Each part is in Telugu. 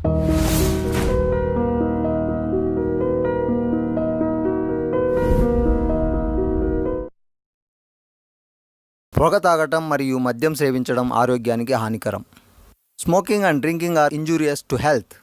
పొగ తాగటం మరియు మద్యం సేవించడం ఆరోగ్యానికి హానికరం. Smoking and drinking are injurious to health.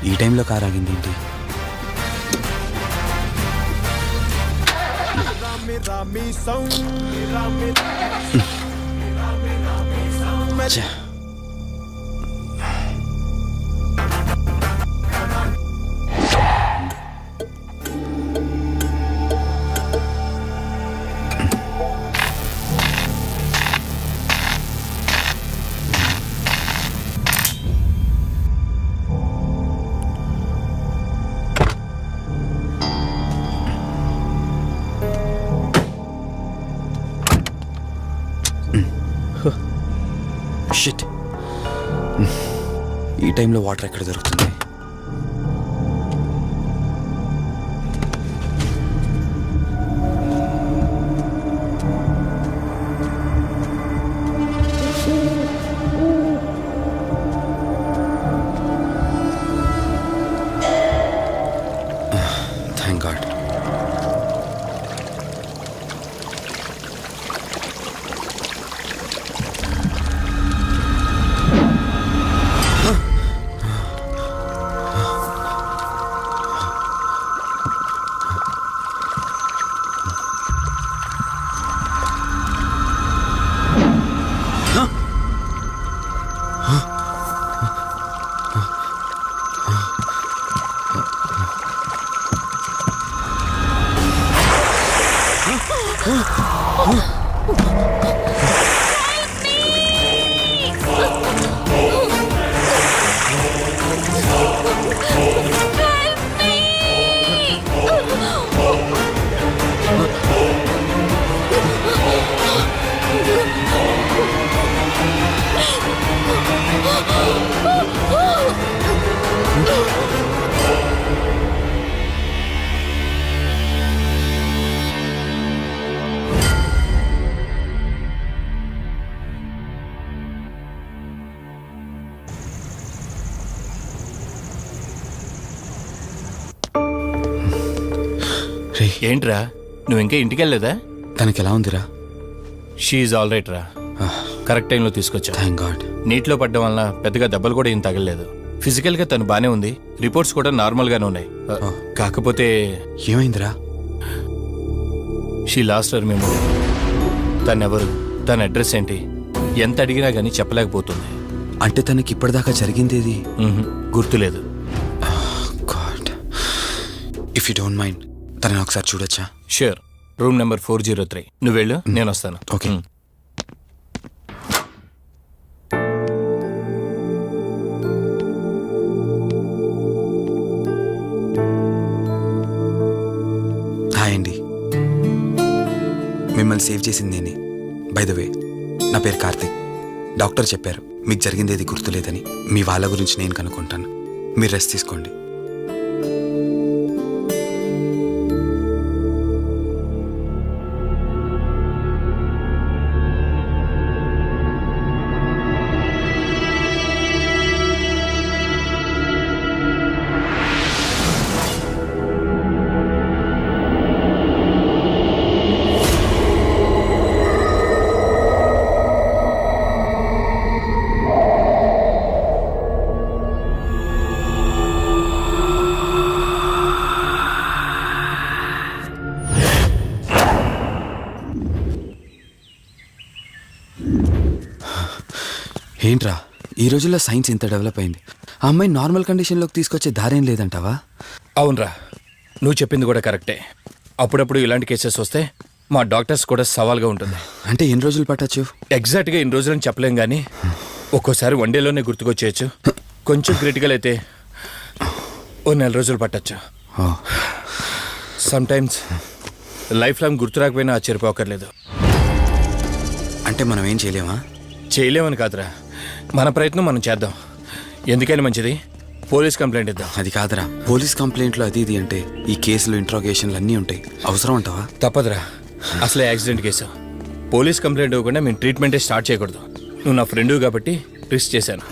ఈ టైంలో కార్ ఆగింది ఏంటి? షిట్, ఈ టైంలో వాటర్ ఎక్కడ దొరుకుతుంది? Thank God. రే ఏంట్రా నువ్వు ఇంకా ఇంటికి వెళ్ళలేదా? తనకి ఎలా ఉందిరా? షీఈ్ ఆల్ రైట్ రా. కరెక్ట్ టైంలో తీసుకొచ్చా. Thank God. నీటిలో పడ్డం వల్ల పెద్దగా దెబ్బలు కూడా ఏం తగలలేదు. ఫిజికల్గా తను బానే ఉంది. రిపోర్ట్స్ కూడా నార్మల్గానే ఉన్నాయి. కాకపోతే ఏమైందిరా? She lost her memory. తనెవరు, తన అడ్రస్ ఏంటి, ఎంత అడిగినా కానీ చెప్పలేకపోతుంది. అంటే తనకి ఇప్పటిదాకా జరిగిందేది గుర్తులేదు. God, if you don't mind తనని ఒకసారి చూడొచ్చా? షూర్. Room number 403. నువ్వు వెళ్ళు, నేను వస్తాను. ఓకే. హాయ్ అండి. మిమ్మల్ని సేవ్ చేసింది నేనే. బై ద వే, నా పేరు కార్తిక్. డాక్టర్ చెప్పారు మీకు జరిగింది ఏది గుర్తులేదని. మీ వాళ్ళ గురించి నేను కనుక్కుంటాను. మీరు రెస్ట్ తీసుకోండి. ఏంట్రా, ఈ రోజుల్లో సైన్స్ ఇంత డెవలప్ అయింది. ఆ అమ్మాయి నార్మల్ కండిషన్లోకి తీసుకొచ్చే దారేం లేదంటావా? అవునరా, నువ్వు చెప్పింది కూడా కరెక్టే. అప్పుడప్పుడు ఇలాంటి కేసెస్ వస్తే మా డాక్టర్స్ కూడా సవాల్గా ఉంటుంది. అంటే ఎన్ని రోజులు పట్టచ్చు? ఎగ్జాక్ట్గా ఇన్ని రోజులని చెప్పలేం కానీ ఒక్కోసారి 1 డేలోనే గుర్తుకొచ్చేయచ్చు. కొంచెం క్రిటికల్ అయితే ఓ 4 రోజులు పట్టచ్చు. సమ్ టైమ్స్ లైఫ్ లాంగ్ గుర్తు రాకపోయినా ఆశ్చర్యపోకర్లేదు. అంటే మనం ఏం చేయలేమా? చేయలేమని కాదురా, మన ప్రయత్నం మనం చేద్దాం. ఎందుకని మంచిది, పోలీస్ కంప్లైంట్ ఇద్దాం. అది కాదురా, పోలీస్ కంప్లైంట్లు అది ఇది అంటే ఈ కేసులు ఇంట్రాగేషన్లు అన్నీ ఉంటాయి. అవసరం అంటావా? తప్పదురా, అసలే యాక్సిడెంట్ కేసు. పోలీస్ కంప్లైంట్ ఇవ్వకుండా మేము ట్రీట్మెంటే స్టార్ట్ చేయకూడదు. నువ్వు నా ఫ్రెండు కాబట్టి రిస్క్ చేశాను.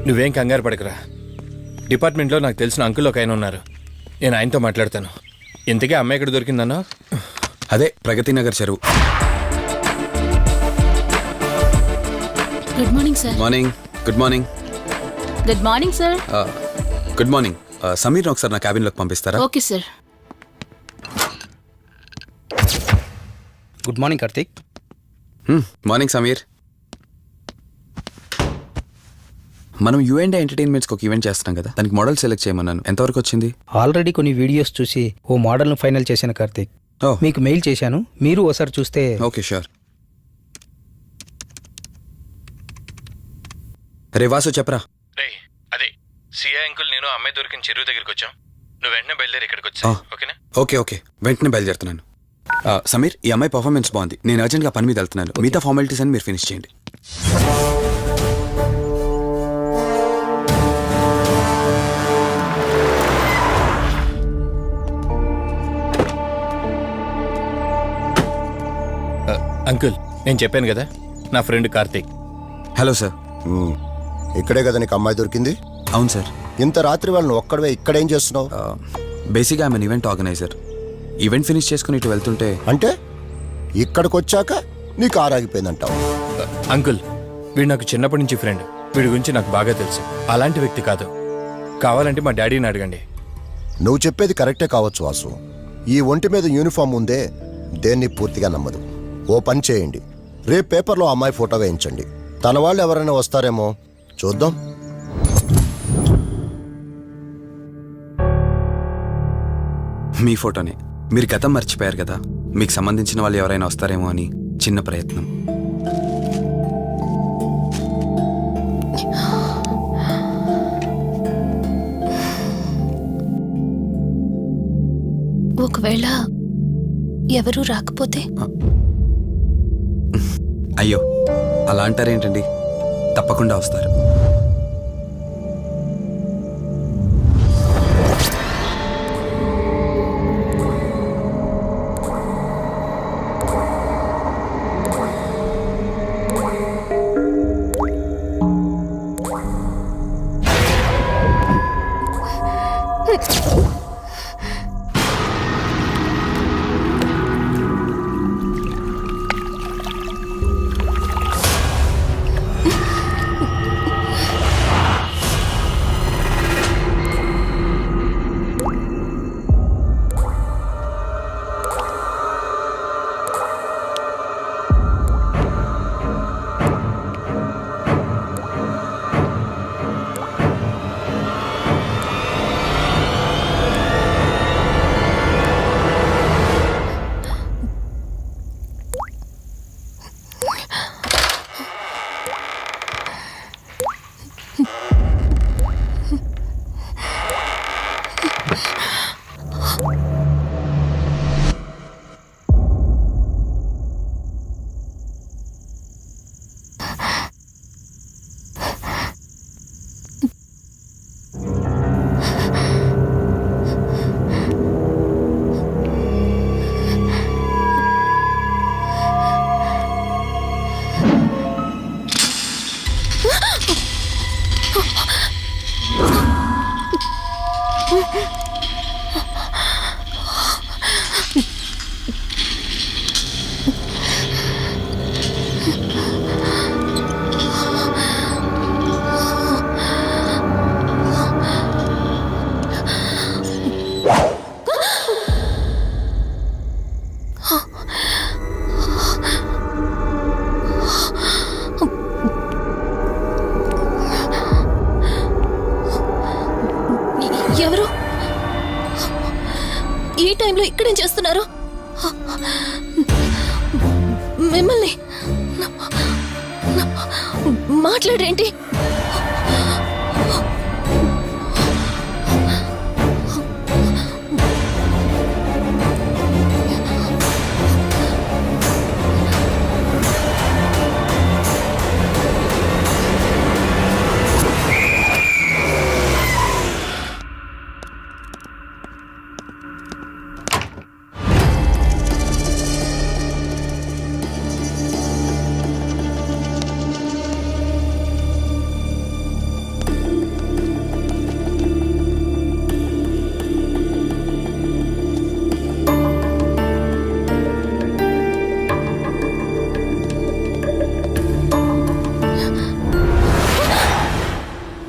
నువ్వేం కంగారు పడకరా. డిపార్ట్మెంట్లో నాకు తెలిసిన అంకుల్ ఒక ఆయన ఉన్నారు. నేను ఆయనతో మాట్లాడతాను. ఇంతకీ అమ్మాయి ఎక్కడ దొరికిందన్నా? అదే ప్రగతి నగర్ చెరువు. Good morning sir. Morning. Good morning. Good morning sir. Good morning. సమీర్ని ఒకసారి నా క్యాబిన్లోకి పంపిస్తారా? Okay sir. Good morning Karthik. Morning Sameer. మనం యుఎండే ఎంటర్టైన్మెంట్స్కి ఒక ఈవెంట్ చేస్తున్నాం కదా, దానికి మోడల్ సెలెక్ట్ చేయమన్నాను. ఎంతవరకు వచ్చింది? ఆల్రెడీ కొన్ని వీడియోస్ చూసి ఓ మోడల్ను ఫైనల్ చేశాను కార్తిక్. మీకు మెయిల్ చేశాను, మీరు ఓసారి చూస్తే. Okay sure. రే వాసు చెప్పరా. అదే సిఐ అంకుల్ నేను అమ్మాయి దొరికిన చెరువు దగ్గరికి వచ్చాం. నువ్వు వెంటనే బయలుదేరి ఇక్కడికి వచ్చా. ఓకేనా? ఓకే ఓకే, వెంటనే బయలుదేరుతున్నాను. సమీర్, ఈ అమ్మాయి పర్ఫార్మెన్స్ బాగుంది. నేను అర్జెంట్గా పని మీద వెళ్తున్నాను. మిగతా ఫార్మాలిటీస్ అని మీరు ఫినిష్ చేయండి. అంకుల్, నేను చెప్పాను కదా, నా ఫ్రెండ్ కార్తీక్. Hello sir. ఇక్కడే కదా నీకు అమ్మాయి దొరికింది? అవును సార్. ఇంత రాత్రి వాళ్ళని ఒక్కడవే ఇక్కడేం చేస్తున్నావు? బేసిక్గా I'm event organiser. Event finish చేసుకుని ఇటు వెళ్తుంటే. అంటే ఇక్కడికి వచ్చాక నీకు ఆరాగిపోయిందంటావు? అంకుల్, వీడు నాకు చిన్నప్పటి నుంచి ఫ్రెండ్. వీడి గురించి నాకు బాగా తెలుసు. అలాంటి వ్యక్తి కాదు. కావాలంటే మా డాడీని అడగండి. నువ్వు చెప్పేది కరెక్టే కావచ్చు వాసు. ఈ ఒంటి మీద యూనిఫామ్ ఉందే దేన్ని పూర్తిగా నమ్మదు. ఓ పని చేయండి, రేపు పేపర్లో అమ్మాయి ఫోటో వేయించండి. తన వాళ్ళు ఎవరైనా వస్తారేమో చూద్దాం. మీ ఫోటోనే. మీరు గతం మర్చిపోయారు కదా, మీకు సంబంధించిన వాళ్ళు ఎవరైనా వస్తారేమో అని చిన్న ప్రయత్నం. ఒకవేళ ఎవరు రాకపోతే? అయ్యో, అలా అంటారేంటండి, తప్పకుండా వస్తారు. ఎవరు ఈ టైంలో ఇక్కడేం చేస్తున్నారు? మిమ్మల్ని మాట్లాడేంటి?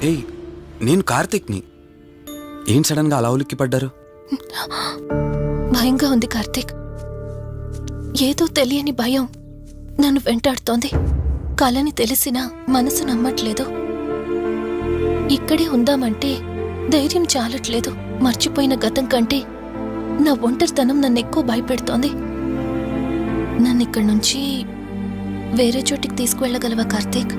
ఏయ్, నేను కార్తిక్ని. ఏం సడన్గా అలా ఉలిక్కి పడ్డారు? భయంగా ఉంది కార్తీక్. ఏదో తెలియని భయం నన్ను వెంటాడుతోంది. కలని తెలిసినా మనసు నమ్మట్లేదు. ఇక్కడే ఉందామంటే ధైర్యం చాలట్లేదు. మర్చిపోయిన గతం కంటే నా ఒంటరితనం నన్ను ఎక్కువ భయపెడుతోంది. నన్ను ఇక్కడి నుంచి వేరే చోటికి తీసుకువెళ్ళగలవా కార్తీక్?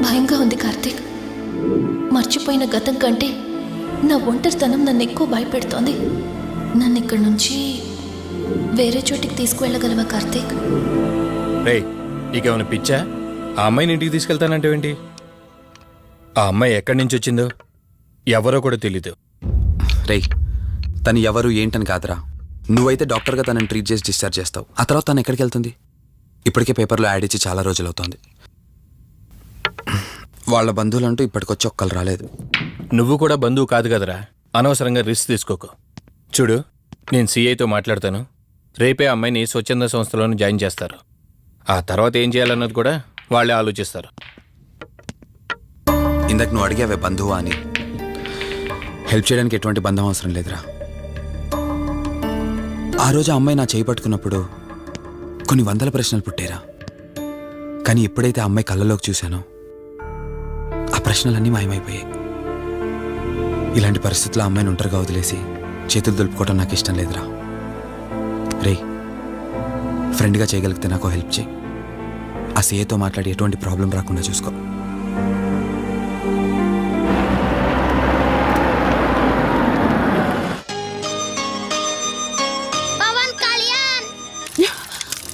భయంగా ఉంది కార్తీక్. మర్చిపోయిన గతం కంటే నా ఒంటరితనం నన్ను ఎక్కువ భయపెడుతోంది. నన్ను ఇక్కడి నుంచి వేరే చోటికి తీసుకువెళ్ళగలవా కార్తీక్? రే, నీకేమైనా పిచ్చా? ఆ అమ్మాయిని ఇంటికి తీసుకెళ్తానంటేవేంటి? ఆ అమ్మాయి ఎక్కడి నుంచి వచ్చిందో ఎవరో కూడా తెలీదు. రేయ్, తను ఎవరు ఏంటని కాదురా. నువ్వైతే డాక్టర్గా తనని ట్రీట్ చేసి డిశ్చార్జ్ చేస్తావు. ఆ తర్వాత తను ఎక్కడికి వెళ్తుంది? ఇప్పటికే పేపర్లో యాడ్ ఇచ్చి చాలా రోజులు అవుతుంది. వాళ్ళ బంధువులంటూ ఇప్పటికొచ్చి ఒక్కరు రాలేదు. నువ్వు కూడా బంధువు కాదు కదరా. అనవసరంగా రిస్క్ తీసుకోకు. చూడు, నేను సిఐతో మాట్లాడతాను. రేపే అమ్మాయిని స్వచ్ఛంద సంస్థలోనే జాయిన్ చేస్తారు. ఆ తర్వాత ఏం చేయాలన్నది కూడా వాళ్ళే ఆలోచిస్తారు. ఇందాక నువ్వు అడిగావే బంధువా అని. హెల్ప్ చేయడానికి ఎటువంటి బంధం అవసరం లేదురా. ఆ రోజు ఆ అమ్మాయి నా చేయి పట్టుకున్నప్పుడు కొన్ని వందల ప్రశ్నలు పుట్టేరా. కానీ ఎప్పుడైతే ఆ అమ్మాయి కళ్ళలోకి చూశానో ఆ ప్రశ్నలన్నీ మాయమైపోయాయి. ఇలాంటి పరిస్థితుల్లో అమ్మాయిని ఒంటరిగా వదిలేసి చేతులు దులుపుకోవడం నాకు ఇష్టం లేదురా. రే, ఫ్రెండ్గా చేయగలిగితే నాకు హెల్ప్ చేయి. ఆ సీఏతో మాట్లాడి ఎటువంటి ప్రాబ్లం రాకుండా చూసుకో.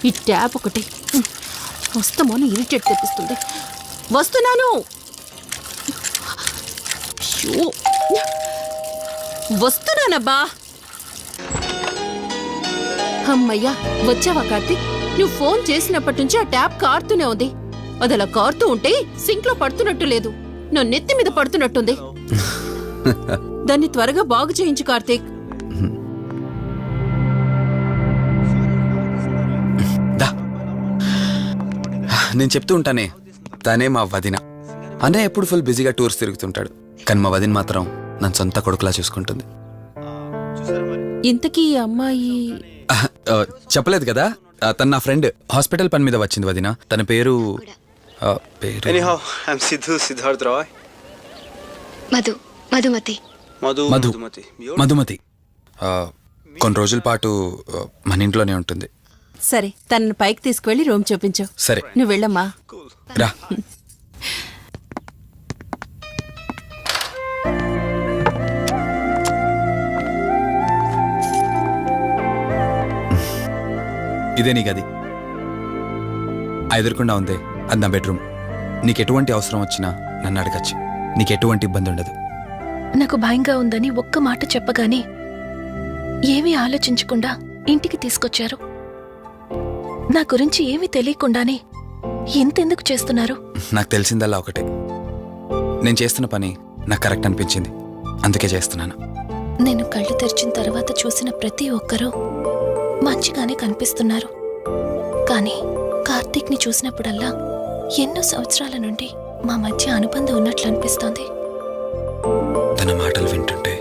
ఈ ట్యాప్ ఒకటి వస్తామని ఇరిటేట్ తెప్పిస్తుంది. వస్తున్నాను. షో, వస్తున్నానబ్బా. అమ్మయ్యా, వచ్చావా కార్తీక్? నువ్వు ఫోన్ చేసినప్పటి నుంచి ఆ ట్యాప్ కారుతూనే ఉంది. అది అలా కారుతూ ఉంటే సింక్ లో పడుతున్నట్టు లేదు. నా నెత్తి మీద పడుతున్నట్టుంది. దాన్ని త్వరగా బాగు చేయించు కార్తీక్. దా నేను చెప్తూ ఉంటానే, తనే మా వదిన. అనే ఎప్పుడు ఫుల్ బిజీగా టూర్స్ తిరుగుతుంటాడు, కానీ మా వదిన మాత్రం నన్ను సొంత కొడుకులా చూసుకుంటుంది. ఇంతకీ ఈ అమ్మాయి చెప్పలేదు కదా, తను నా ఫ్రెండ్. హాస్పిటల్ పని మీద వచ్చింది వదిన. తన పేరు Anyhow, I'm Sidhu Siddharth Roy. Madhumati. Madhumati. Madhumati కొన్ని రోజుల పాటు మన ఇంట్లోనే ఉంటుంది. సరే, తనను పైకి తీసుకువెళ్ళి రూమ్ చూపించు. సరే నువ్వు వెళ్ళమ్మా. రా. ఇదే నీ గది. ఎదురుకుండా ఉంది, అది నా బెడ్రూమ్. నీకు ఎటువంటి అవసరం వచ్చినా నన్ను అడగచ్చు. నీకు ఎటువంటి ఇబ్బంది ఉండదు. నాకు భయంగా ఉందని ఒక్క మాట చెప్పగానే ఏమీ ఆలోచించకుండా ఇంటికి తీసుకొచ్చారు. నా గురించి ఏమీ తెలియకుండానే ఎంతెందుకు చేస్తున్నారు? నాకు తెలిసిందల్లా ఒకటే, నేను చేస్తున్న పని నాకు కరెక్ట్ అనిపించింది, అందుకే చేస్తున్నాను. నేను కళ్ళు తెరిచిన తర్వాత చూసిన ప్రతి ఒక్కరూ మంచిగానే కనిపిస్తున్నారు. కానీ కార్తీక్ని చూసినప్పుడల్లా ఎన్నో సంవత్సరాల నుండి మా మధ్య అనుబంధం ఉన్నట్లు అనిపిస్తోంది. తన మాటలు వింటుంటే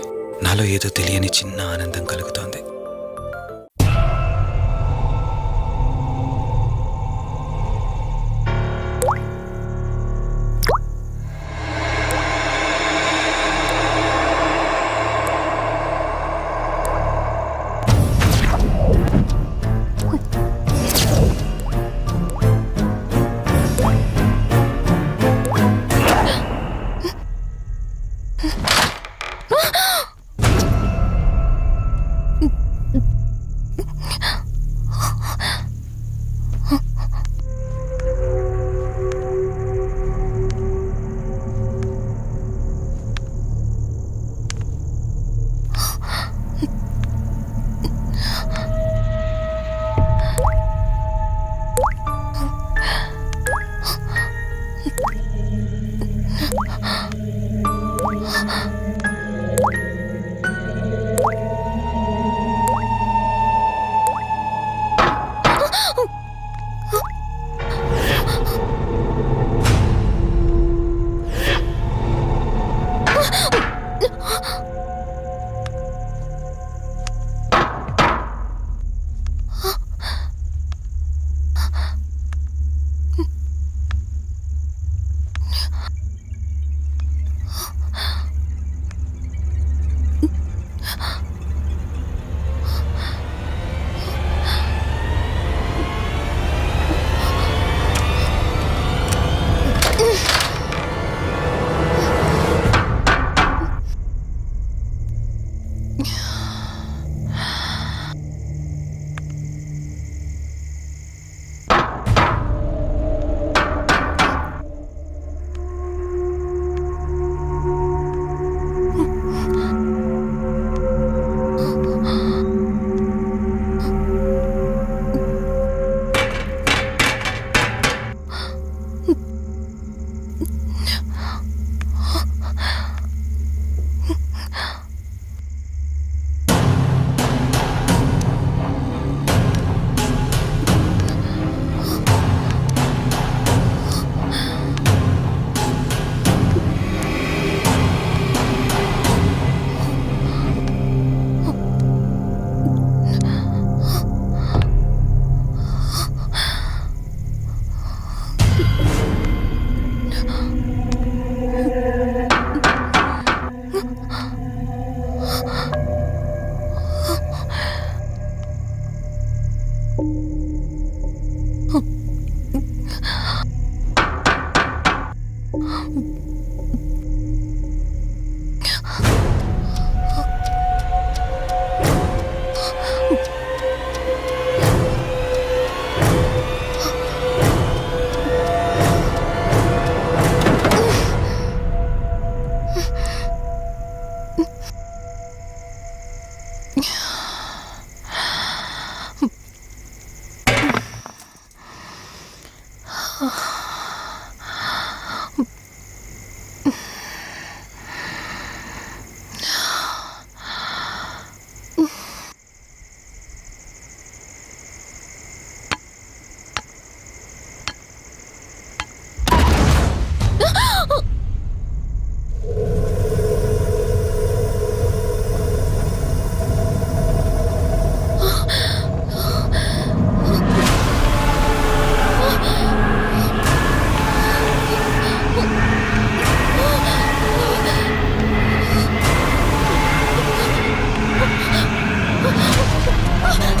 నాలో ఏదో తెలియని చిన్న ఆనందం కలుగుతోంది.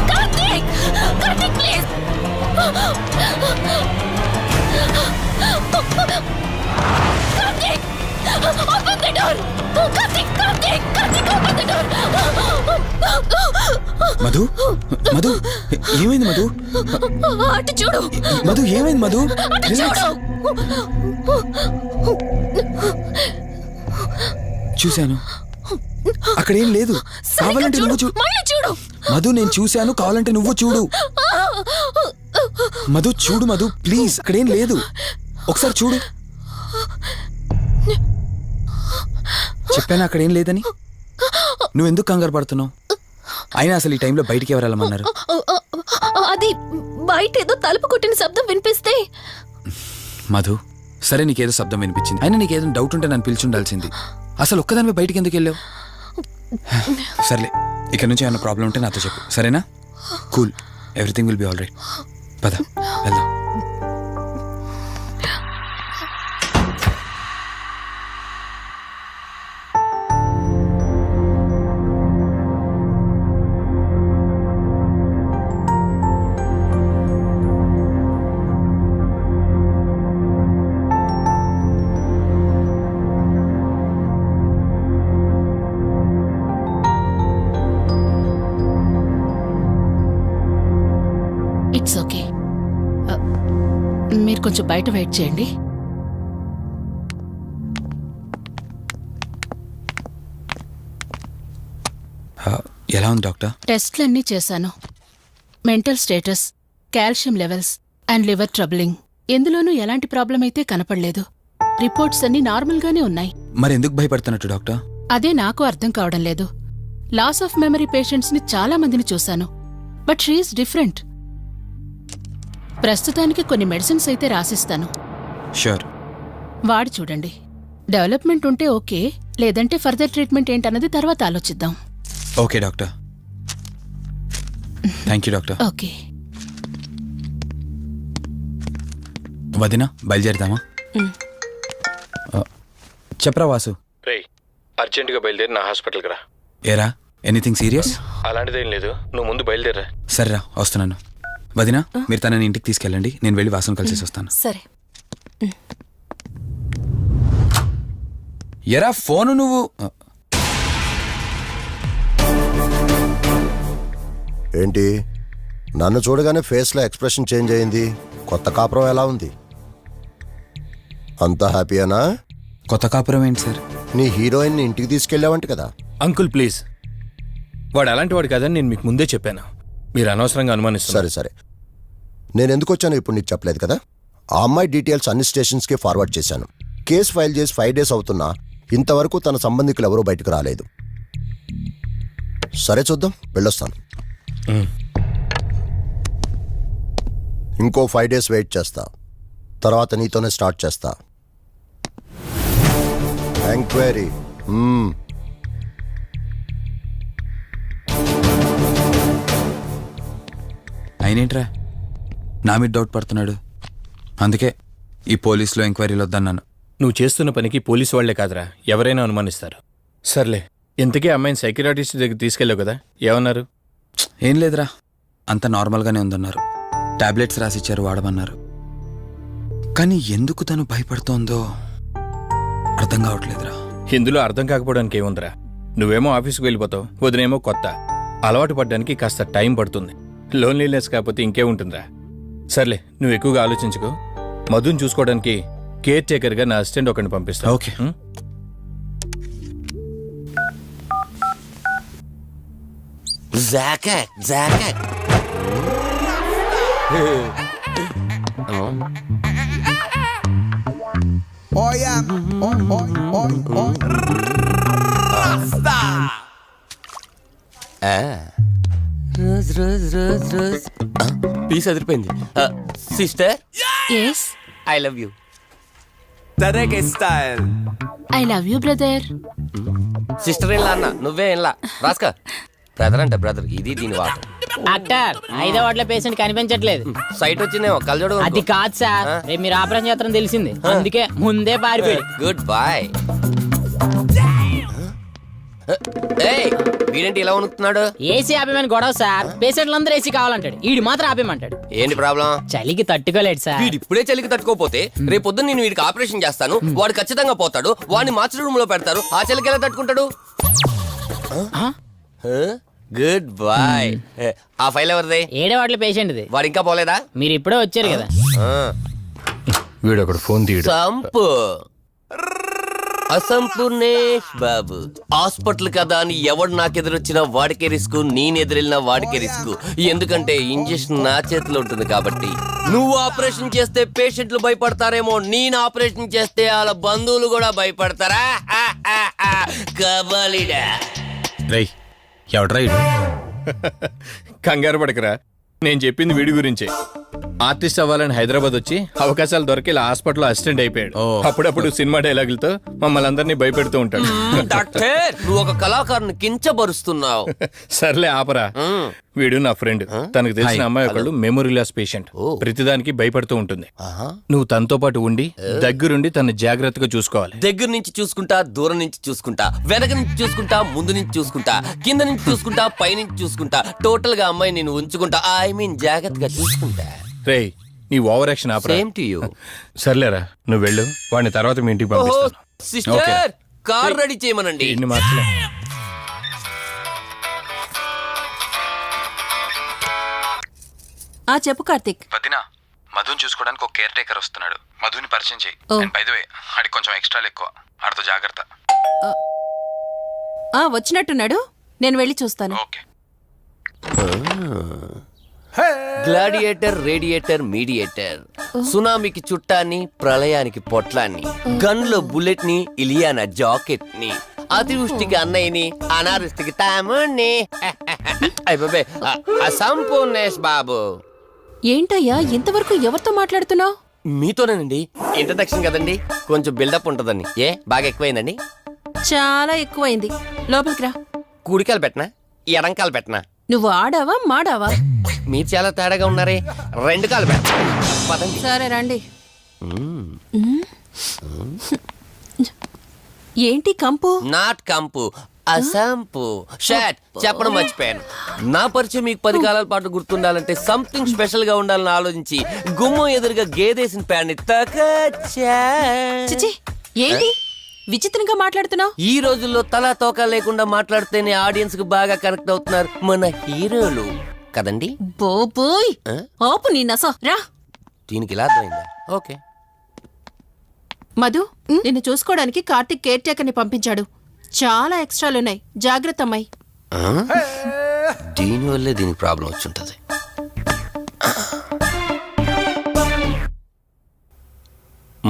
Karthik! Karthik, please! Karthik! Open the door! Karthik! Karthik! Karthik, open the door! Madhu Madhu ఏమైంది మధు? అటు చూడు! మధు ఏమైంది మధు? అటు చూడు! చూశాను, అక్కడేం లేదు. కావాలంటే నువ్వు చూడు. మళ్ళీ చూడు! మధు నేను చూశాను, కావాలంటే నువ్వు చూడు. మధు చూడు మధు, ప్లీజ్, అక్కడేం లేదు. ఒకసారి చూడు. చెప్పాను అక్కడేం లేదని. నువ్వెందుకు కంగారు పడుతున్నావు? అయినా అసలు ఈ టైంలో బయటికి ఎవరు వెళ్ళమన్నారు? అది బయట ఏదో తలుపు కొట్టిన శబ్దం వినిపిస్తే. మధు, సరే నీకేదో శబ్దం వినిపించింది, అయినా నీకేదో డౌట్ ఉంటే నన్ను పిలిచి ఉండాల్సింది. అసలు ఒక్కదానిపై బయటికి ఎందుకు వెళ్ళావు? సర్లే, ఇక్కడ నుంచి ఏమైనా ప్రాబ్లం ఉంటే నాతో చెప్పు, సరేనా? Cool, everything will be all right. పద వెళ్దాం. It's okay. మీరు కొంచెం బయట వెయిట్ చేయండి. ఎలా ఉంది డాక్టర్? టెస్ట్లన్నీ చేశాను. Mental status, calcium levels and liver troubling, ఎందులోనూ ఎలాంటి ప్రాబ్లం అయితే కనపడలేదు. రిపోర్ట్స్ అన్నీ నార్మల్గానే ఉన్నాయి. మరి ఎందుకు భయపడుతున్నట్టు డాక్టర్? అదే నాకు అర్థం కావడం లేదు. లాస్ ఆఫ్ మెమరీ పేషెంట్స్ని చాలా మందిని చూశాను, బట్ షీఈస్ డిఫరెంట్. ప్రస్తుతానికి కొన్ని మెడిసిన్స్ అయితే రాసిస్తాను, షూర్. వాడి చూడండి. డెవలప్మెంట్ ఉంటే ఓకే, లేదంటే ఫర్దర్ ట్రీట్మెంట్ ఏంటన్నది తర్వాత ఆలోచిద్దాం. Okay doctor. Thank you doctor. Okay. వదినా, బయలుదేరదామా? చెప్పరా వాసు. రే, అర్జెంటుగా బయలుదేరి నా హాస్పిటల్కి రా. ఏరా, ఎనీథింగ్ సీరియస్? అలాంటిదేం లేదు, నువ్వు ముందు బయలుదేరా. సరేరా, వస్తున్నాను. వదినా, మీరు తనని ఇంటికి తీసుకెళ్ళండి, నేను వెళ్ళి వాసుని కలిసేసి వస్తాను. సరే. ఎరా ఫోను నువ్వు. ఏంటి, నన్ను చూడగానే ఫేస్లో ఎక్స్ప్రెషన్ చేంజ్ అయింది? కొత్త కాపురం ఎలా ఉంది? అంతా హ్యాపీయేనా? కొత్త కాపురం ఏంటి సార్? నీ హీరోయిన్ని ఇంటికి తీసుకెళ్ళావంట కదా? అంకుల్ ప్లీజ్, వాడు అలాంటి వాడు కాదని నేను మీకు ముందే చెప్పాను. మీరు అనవసరంగా అనుమానిస్తారు. సరే సరే, నేను ఎందుకు వచ్చానో ఇప్పుడు నీకు చెప్పలేదు కదా. ఆ అమ్మాయి డీటెయిల్స్ అన్ని స్టేషన్స్కి ఫార్వర్డ్ చేశాను. కేసు ఫైల్ చేసి 5 days అవుతున్నా ఇంతవరకు తన సంబంధికులు ఎవరూ బయటకు రాలేదు. సరే చూద్దాం, వెళ్ళొస్తాను. ఇంకో 5 days వెయిట్ చేస్తా, తర్వాత నీతోనే స్టార్ట్ చేస్తా ఎంక్వైరీ. అయినేంట్రా నా మీద డౌట్ పడుతున్నాడు? అందుకే ఈ పోలీసులో ఎంక్వైరీలు వద్దన్నాను. నువ్వు చేస్తున్న పనికి పోలీసు వాళ్లే కాదురా, ఎవరైనా అనుమానిస్తారు. సర్లే, ఇంతకీ అమ్మాయిని సైకియాట్రిస్ట్ దగ్గర తీసుకెళ్ళావు కదా, ఏమన్నారు? ఏం లేదురా, అంత నార్మల్గానే ఉందన్నారు. టాబ్లెట్స్ రాసిచ్చారు, వాడమన్నారు. కానీ ఎందుకు తను భయపడుతోందో అర్థం కావట్లేదురా. ఇందులో అర్థం కాకపోవడానికి ఏముందిరా? నువ్వేమో ఆఫీస్కి వెళ్ళిపోతావు, వదినేమో కొత్త. అలవాటు పడ్డానికి కాస్త టైం పడుతుంది. లోన్లీనెస్ కాకపోతే ఇంకేముంటుందిరా. సర్లే, నువ్వు ఎక్కువగా ఆలోచించుకో. మధుని చూసుకోవడానికి కేర్ టేకర్గా నా అసిస్టెంట్ ఒకరిని పంపిస్తా. Okay. Rose rose rose rose piece అదిరిపోయింది. Sister, yes, I love you. तरह के style I love you brother. Sister in law అన్న నువ్వే ఇన్లా రాస్కా బ్రదర్ అంటే బ్రదర్ ఇది దీని వాటర్ డాక్టర్ 5వ వార్డులో పేషెంట్ కనిపించట్లేదు. సైట్ వచ్చిందేమో కళ్ళజోడు అది కాదు సార్, రేపు మీరు ఆపరేషన్ చేస్తారని తెలిసింది, అందుకే ముందే పారిపోయాడు. Good boy. ఏయ్ వీడేంటి ఇలా ఉనుకుతున్నాడు? ఏసీ ఆపేమని గొడవ సార్, పేషెంట్లందరూ ఏసీ కావాలంటాడు, ఈడు మాత్రం ఆపేమంటాడు. ఏంటి ప్రాబ్లం? చలికి తట్టుకోలేడు సార్. వీడు ఇప్పుడే చలికి తట్టుకోపోతే రేపు పొద్దున్న నేను వీడికి ఆపరేషన్ చేస్తాను, వాడు ఖచ్చితంగా పోతాడు, వాడిని మార్చి రూమ్ లో పెడతారు, ఆ చలికి ఎలా తట్టుకుంటాడు? Good boy. ఆ ఫైల్ ఎవరిది? 7వ వార్డులో పేషెంట్ది. వాడు ఇంకా పోలేదా? మీరు ఇప్పుడే వచ్చారు కదా. వీడు ఒకడు ఫోన్ తీయడు. సంపు అసంపూర్ణేష్ బాబు, హాస్పిటల్ కదా అని ఎవడు నాకెదురొచ్చినా వాడికే రిస్క్, నేనెదురెళ్ళినా వాడికే రిస్క్. ఎందుకంటే ఇంజెక్షన్ నా చేతిలో ఉంటుంది కాబట్టి. నువ్వు ఆపరేషన్ చేస్తే పేషెంట్లు భయపడతారేమో, నేను ఆపరేషన్ చేస్తే వాళ్ళ బంధువులు కూడా భయపడతారా? కబాలిడా. రేయ్ ఎవడ్రా ఇడు? కంగారు పడకరా, నేను చెప్పింది వీడి గురించే. ఆర్టిస్ట్ అవ్వాలని హైదరాబాద్ వచ్చి అవకాశాలు దొరికి ఇలా హాస్పిటల్లో అసిస్టెంట్ అయిపోయాడు. అప్పుడప్పుడు సినిమా డైలాగులతో మమ్మల్ని అందరినీ భయపెడుతూ ఉంటాడు. డాక్టర్ నువ్వు ఒక కళాకారుని కించబరుస్తున్నావు. సర్లే ఆపరా. వీడు నా ఫ్రెండ్, తనకు తెలిసిన అమ్మాయి ఒకళ్ళు మెమొరీ లాస్ పేషెంట్, ప్రతిదానికి భయపడుతూ ఉంటుంది. నువ్వు తనతో పాటు ఉండి దగ్గరుండి తన జాగ్రత్తగా చూసుకోవాలి. దగ్గర నుంచి చూసుకుంటా, దూరం నుంచి చూసుకుంటా, వెనక నుంచి చూసుకుంటా, ముందు నుంచి చూసుకుంటా, కింద నుంచి చూసుకుంటా, పై నుంచి చూసుకుంటా, టోటల్ గా అమ్మాయి నేను ఉంచుకుంటా, ఐ మీన్ జాగ్రత్తగా చూసుకుంటా. రేయ్ నీ over action opera. Same to you. సర్లేరా నువ్వు వెళ్ళు, వాడిని తర్వాత మీ ఇంటికి పంపిస్తాను. సిస్టర్ కార్ రెడీ చేయమనండి. ఇన్ని మార్చలే. చెప్పు కార్తిక్. వదినా, మధుని చూసుకోవడానికి ఒక కేర్ టేకర్ వస్తున్నాడు, మధుని పరిచయం చేయి. బై ద వే ఆడికి కొంచెం ఎక్స్ట్రాలు ఎక్కువ, ఆడితో జాగ్రత్త. వచ్చినట్టున్నాడు, నేను వెళ్ళి చూస్తాను. ఓకే. గ్లాడియేటర్, రేడియేటర్, మీడియేటర్, సునామీకి చుట్టాన్ని, ప్రళయానికి పొట్లాన్ని, గన్లో బుల్లెట్ ని, ఇలియానా జాకెట్ ని, అతివృష్టికి అన్నయ్యని, అనావృష్టికి తమ్ముణ్ణి. అయిపోయి అసంపూర్ణేష్ బాబు. ఏంటయ్యా ఇంతవరకు ఎవరితో మాట్లాడుతున్నావు? మీతోనేనండి, ఇంట్రడక్షన్ కదండి, కొంచెం బిల్డప్ ఉంటదండి. బాగా ఎక్కువైందండి? చాలా ఎక్కువైంది. లోపలికి రా. కుడికాలు పెట్టనా, ఎడంకాలు పెట్టనా? నువ్వు ఆడావా మాడావా? మీరు చాలా తేడాగా ఉన్నారే, 2 కాలు పెట్ట. పదండి. సరే రండి. ఏంటి కంపు? నాట్ కంపు, అసంపు. షాట్ చెప్పడం మర్చిపోయాను. నా పరిచయం మీకు 10 కాలాల పాటు గుర్తుండాలంటే సంథింగ్ స్పెషల్ గా ఉండాలని ఆలోచించి గుమ్మం ఎదురుగా గేదేసిన ప్యాడ్ని చిచి, ఏంటి విచిత్రంగా మాట్లాడుతున్నావు? ఈ రోజుల్లో తలా తోక లేకుండా మాట్లాడితేనే ఆడియన్స్ కు బాగా కనెక్ట్ అవుతున్నారు మన హీరోలు కదండి. బోబోయ్ ఆపు నీ నస. రా. దీనికి ఇలా అర్థమైందా? ఓకే. మధు, నిన్ను చూసుకోవడానికి కార్తిక్ కేర్ టేకర్ ని పంపించాడు. చాలా ఎక్స్ట్రాలున్నాయి, జాగ్రత్త అమ్మాయి. దీనివల్లే దీనికి ప్రాబ్లం వచ్చుంటది.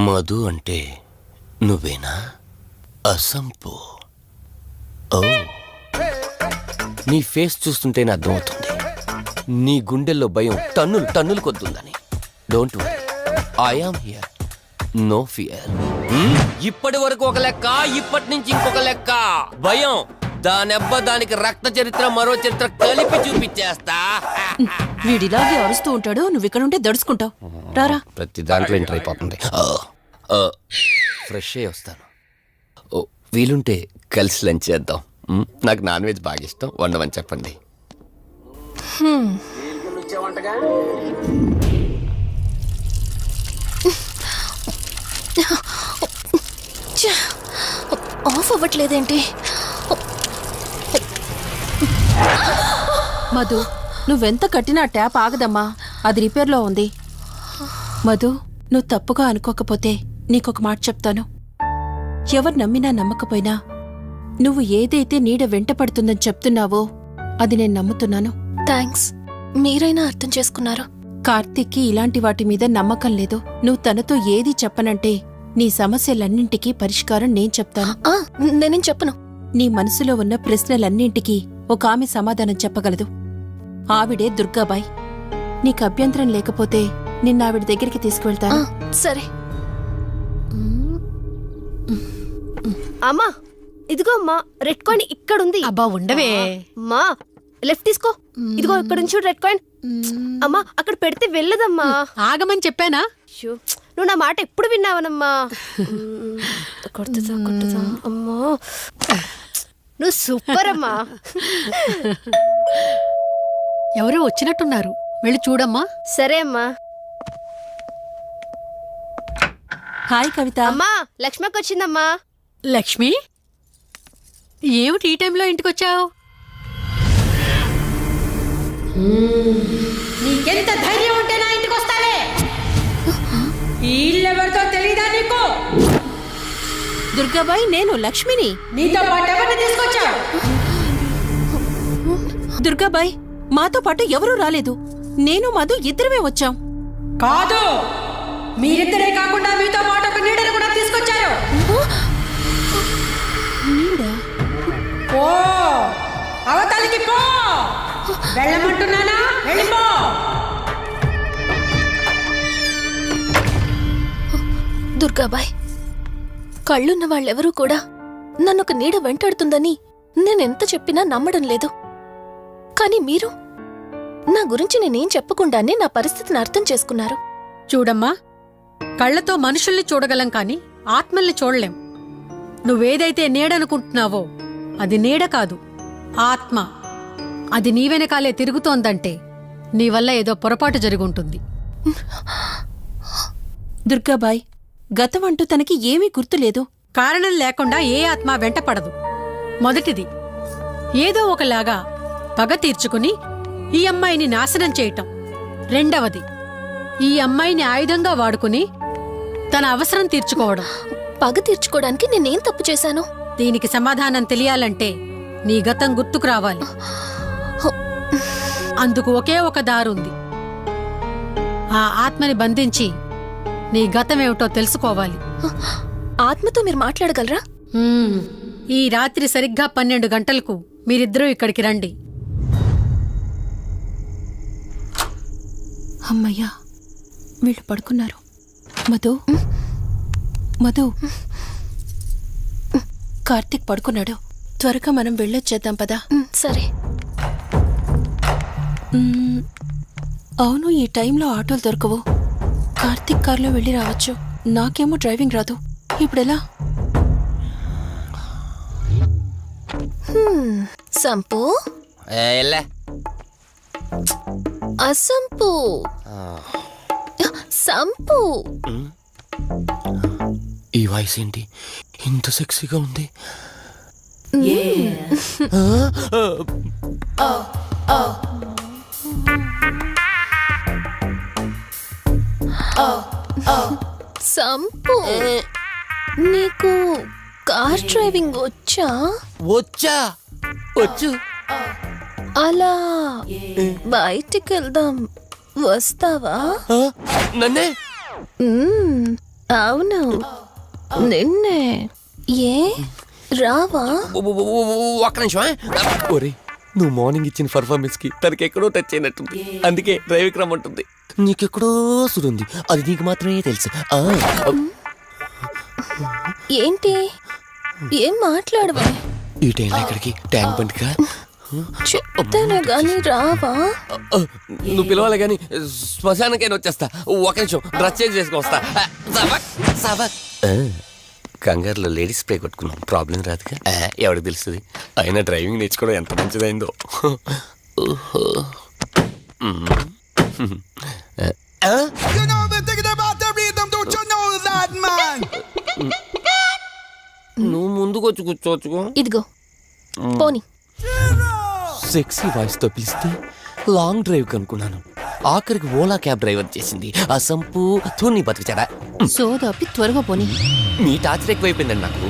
మధు అంటే నువ్వేనా? అసంపు. ఓ, నీ ఫేస్ చూస్తుంటేనే అర్థమవుతుంది నీ గుండెల్లో భయం టన్నులు టన్నులు కొద్దుందని. Don't worry, I am here, no fear. ఇప్పటి వరకు ఒక లెక్క, ఇప్పటి నుంచి ఇంకొక లెక్క. భయం దానెబ్బ, దానికి రక్త చరిత్ర, మరో చరిత్ర కలిపి చూపించేస్తా. వీడిలాగే అరుస్తూ ఉంటాడు, నువ్వు ఇక్కడ ఉంటే దడుచుకుంటావు. రారా. ప్రతి దాంట్లో ఎంటర్ అయిపోతుంది. ఫ్రెష్ అయ్యి వస్తాను. ఓ, వీలుంటే కలిసి లంచ్ చేద్దాం. నాకు నాన్ వెజ్ బాగా ఇష్టం, వండమని చెప్పండి. ఆఫ్ అవ్వట్లేదేంటి? మధు, నువ్వెంత కట్టినా ట్యాప్ ఆగదమ్మా, అది రిపేర్లో ఉంది. మధు, నువ్వు తప్పుగా అనుకోకపోతే నీకొక మాట చెప్తాను. ఎవరు నమ్మినా నమ్మకపోయినా నువ్వు ఏదైతే నీడ వెంట పడుతుందని చెప్తున్నావో అది నేను నమ్ముతున్నాను. థ్యాంక్స్, మీరైనా అర్థం చేసుకున్నారు. కార్తీక్కి ఇలాంటి వాటి మీద నమ్మకం లేదు. నువ్వు తనతో ఏది చెప్పనంటే నీ సమస్యలన్నింటికీ పరిష్కారం నేను చెప్తాను. నేనేం చెప్పను. నీ మనసులో ఉన్న ప్రశ్నలన్నింటికీ ఒక ఆమె సమాధానం చెప్పగలదు. ఆవిడే దుర్గాబాయ్. నీకు అభ్యంతరం లేకపోతే నిన్న ఆవిడ దగ్గరికి తీసుకువెళ్తాను. సరే. అమ్మా ఇదిగో అమ్మా రెడ్ కాయిన్ ఇక్కడ ఉంది. అబ్బా ఉండవే. అమ్మా లెఫ్ట్ తీసుకో. ఇదిగో ఇక్కడ నుంచి చూడు రెడ్ కాయిన్. అమ్మా అక్కడ పెడితే వెళ్ళదమ్మా. ఆగమని చెప్పానా? అయ్యో, నువ్వు నా మాట ఎప్పుడు విన్నావనమ్మా. కొడుతుందా కొట్టుదా అమ్మా. నువ్వు సూపర్ అమ్మా. ఎవరో వచ్చినట్టున్నారు, వెళ్ళి చూడమ్మా. సరే అమ్మా. హాయ్ కవిత. అమ్మా లక్ష్మకి వచ్చిందమ్మా. లక్ష్మి, ఏమిటి ఈ టైంలో ఇంటికొచ్చావు? నీకెంత ధైర్యం ఉంటే నా ఇంటికి వస్తావే? ఈ ఇల్లెవరితో తెలీదా నీకు? దుర్గాబాయ్ నేను లక్ష్మిని. నీతో పాటు ఎవరిని తీసుకొచ్చావు? దుర్గాబాయ్ మాతో పాటు ఎవరూ రాలేదు. నేను మధు ఇద్దరమే వచ్చాం. కాదు, మీరిద్దరే కాకుండా మీతో పాటు ఒక నీడను కూడా తీసుకొచ్చారు. పో, అవతలికి పో. వెళ్ళమంటున్నానా? వెళ్ళిపో. దుర్గాబాయ్, కళ్ళున్న వాళ్ళెవరూ కూడా నన్ను ఒక నీడ వెంటాడుతుందని నేనెంత చెప్పినా నమ్మడం లేదు. కానీ మీరు నా గురించి నేనేం చెప్పకుండానే నా పరిస్థితిని అర్థం చేసుకున్నారు. చూడమ్మా, కళ్ళతో మనుషుల్ని చూడగలం కాని ఆత్మల్ని చూడలేం. నువ్వేదైతే నీడనుకుంటున్నావో అది నీడ కాదు, ఆత్మ. అది నీ వెనకాలే తిరుగుతోందంటే నీ వల్ల ఏదో పొరపాటు జరుగుంటుంది. దుర్గాబాయ్ గతం అంటూ తనకి ఏమీ గుర్తులేదు. కారణం లేకుండా ఏ ఆత్మ వెంటపడదు. మొదటిది, ఏదో ఒకలాగా పగ తీర్చుకుని ఈ అమ్మాయిని నాశనం చేయటం. రెండవది, ఈ అమ్మాయిని ఆయుధంగా వాడుకుని తన అవసరం తీర్చుకోవడం. పగ తీర్చుకోవడానికి నేనేం తప్పు చేశాను? దీనికి సమాధానం తెలియాలంటే నీ గతం గుర్తుకు రావాలి. అందుకు ఒకే ఒక దారుంది. ఆ ఆత్మని బంధించి నీ గతమేమిటో తెలుసుకోవాలి. ఆత్మతో మీరు మాట్లాడగలరా? ఈ రాత్రి సరిగ్గా 12 గంటలకు మీరిద్దరూ ఇక్కడికి రండి. అమ్మయ్యా వీళ్ళు పడుకున్నారు. మధు మధు కార్తీక్ పడుకున్నాడు. త్వరగా మనం వెళ్ళొచ్చేద్దాం పదా. సరే. అవును, ఈ టైంలో ఆటోలు దొరకవు. కార్తీక్ కార్లో వెళ్ళి రావచ్చు. నాకేమో డ్రైవింగ్ రాదు. ఇప్పుడెలా? సంపు అసంపు సంపు. ఈ వాయిస్ ఏంటి ఇంత సెక్సీగా ఉంది? సంపు, నీకు కార్ డ్రైవింగ్ వచ్చా? వచ్చు. అలా బయటికి వెళ్దాం, వస్తావా? నన్నే? అవును, నిన్నే. ఏ రావా? ఒక్క నిమిషం. ఒరే, నువ్వు మార్నింగ్ ఇచ్చిన పర్ఫార్మెన్స్ కి తనకి ఎక్కడో టచ్ అయినట్టుంది. అందుకే డ్రైవింగ్ రమ్మంటుంది. నీకెక్కడో సురుంది, అది నీకు మాత్రమే తెలుసు. ఏంటి ఏం మాట్లాడవా? ఈ టైంలో ఎక్కడికి? ట్యాంక్ బండ్కా? చెప్తాను గాని రావా? నువ్వు పిలవాలి గాని శ్మశానకైనా వచ్చేస్తా. ఒక నిమిషం డ్రెస్ చేంజ్ చేసుకుని వస్తా. కంగారులో లేడీస్ స్ప్రే కొట్టుకున్నాం, ప్రాబ్లం రాదుగా. ఎవరికి తెలుస్తుంది? అయినా డ్రైవింగ్ నేర్చుకోవడం ఎంత మంచిదైందో. నువ్వు ముందుకొచ్చి కూర్చోవచ్చు. ఇదిగో పోనీ. సెక్సీ వాయిస్ తో పిలిస్తే లాంగ్ డ్రైవ్ కనుక్కున్నాను. ఆఖరికి ఓలా క్యాబ్ డ్రైవర్ చేసింది ఆ సంపు. తూని బతికిచాడా? సోదాపి త్వరగా పోనీ. మీ టార్చర్ ఎక్కువైపోయిందండి నాకు.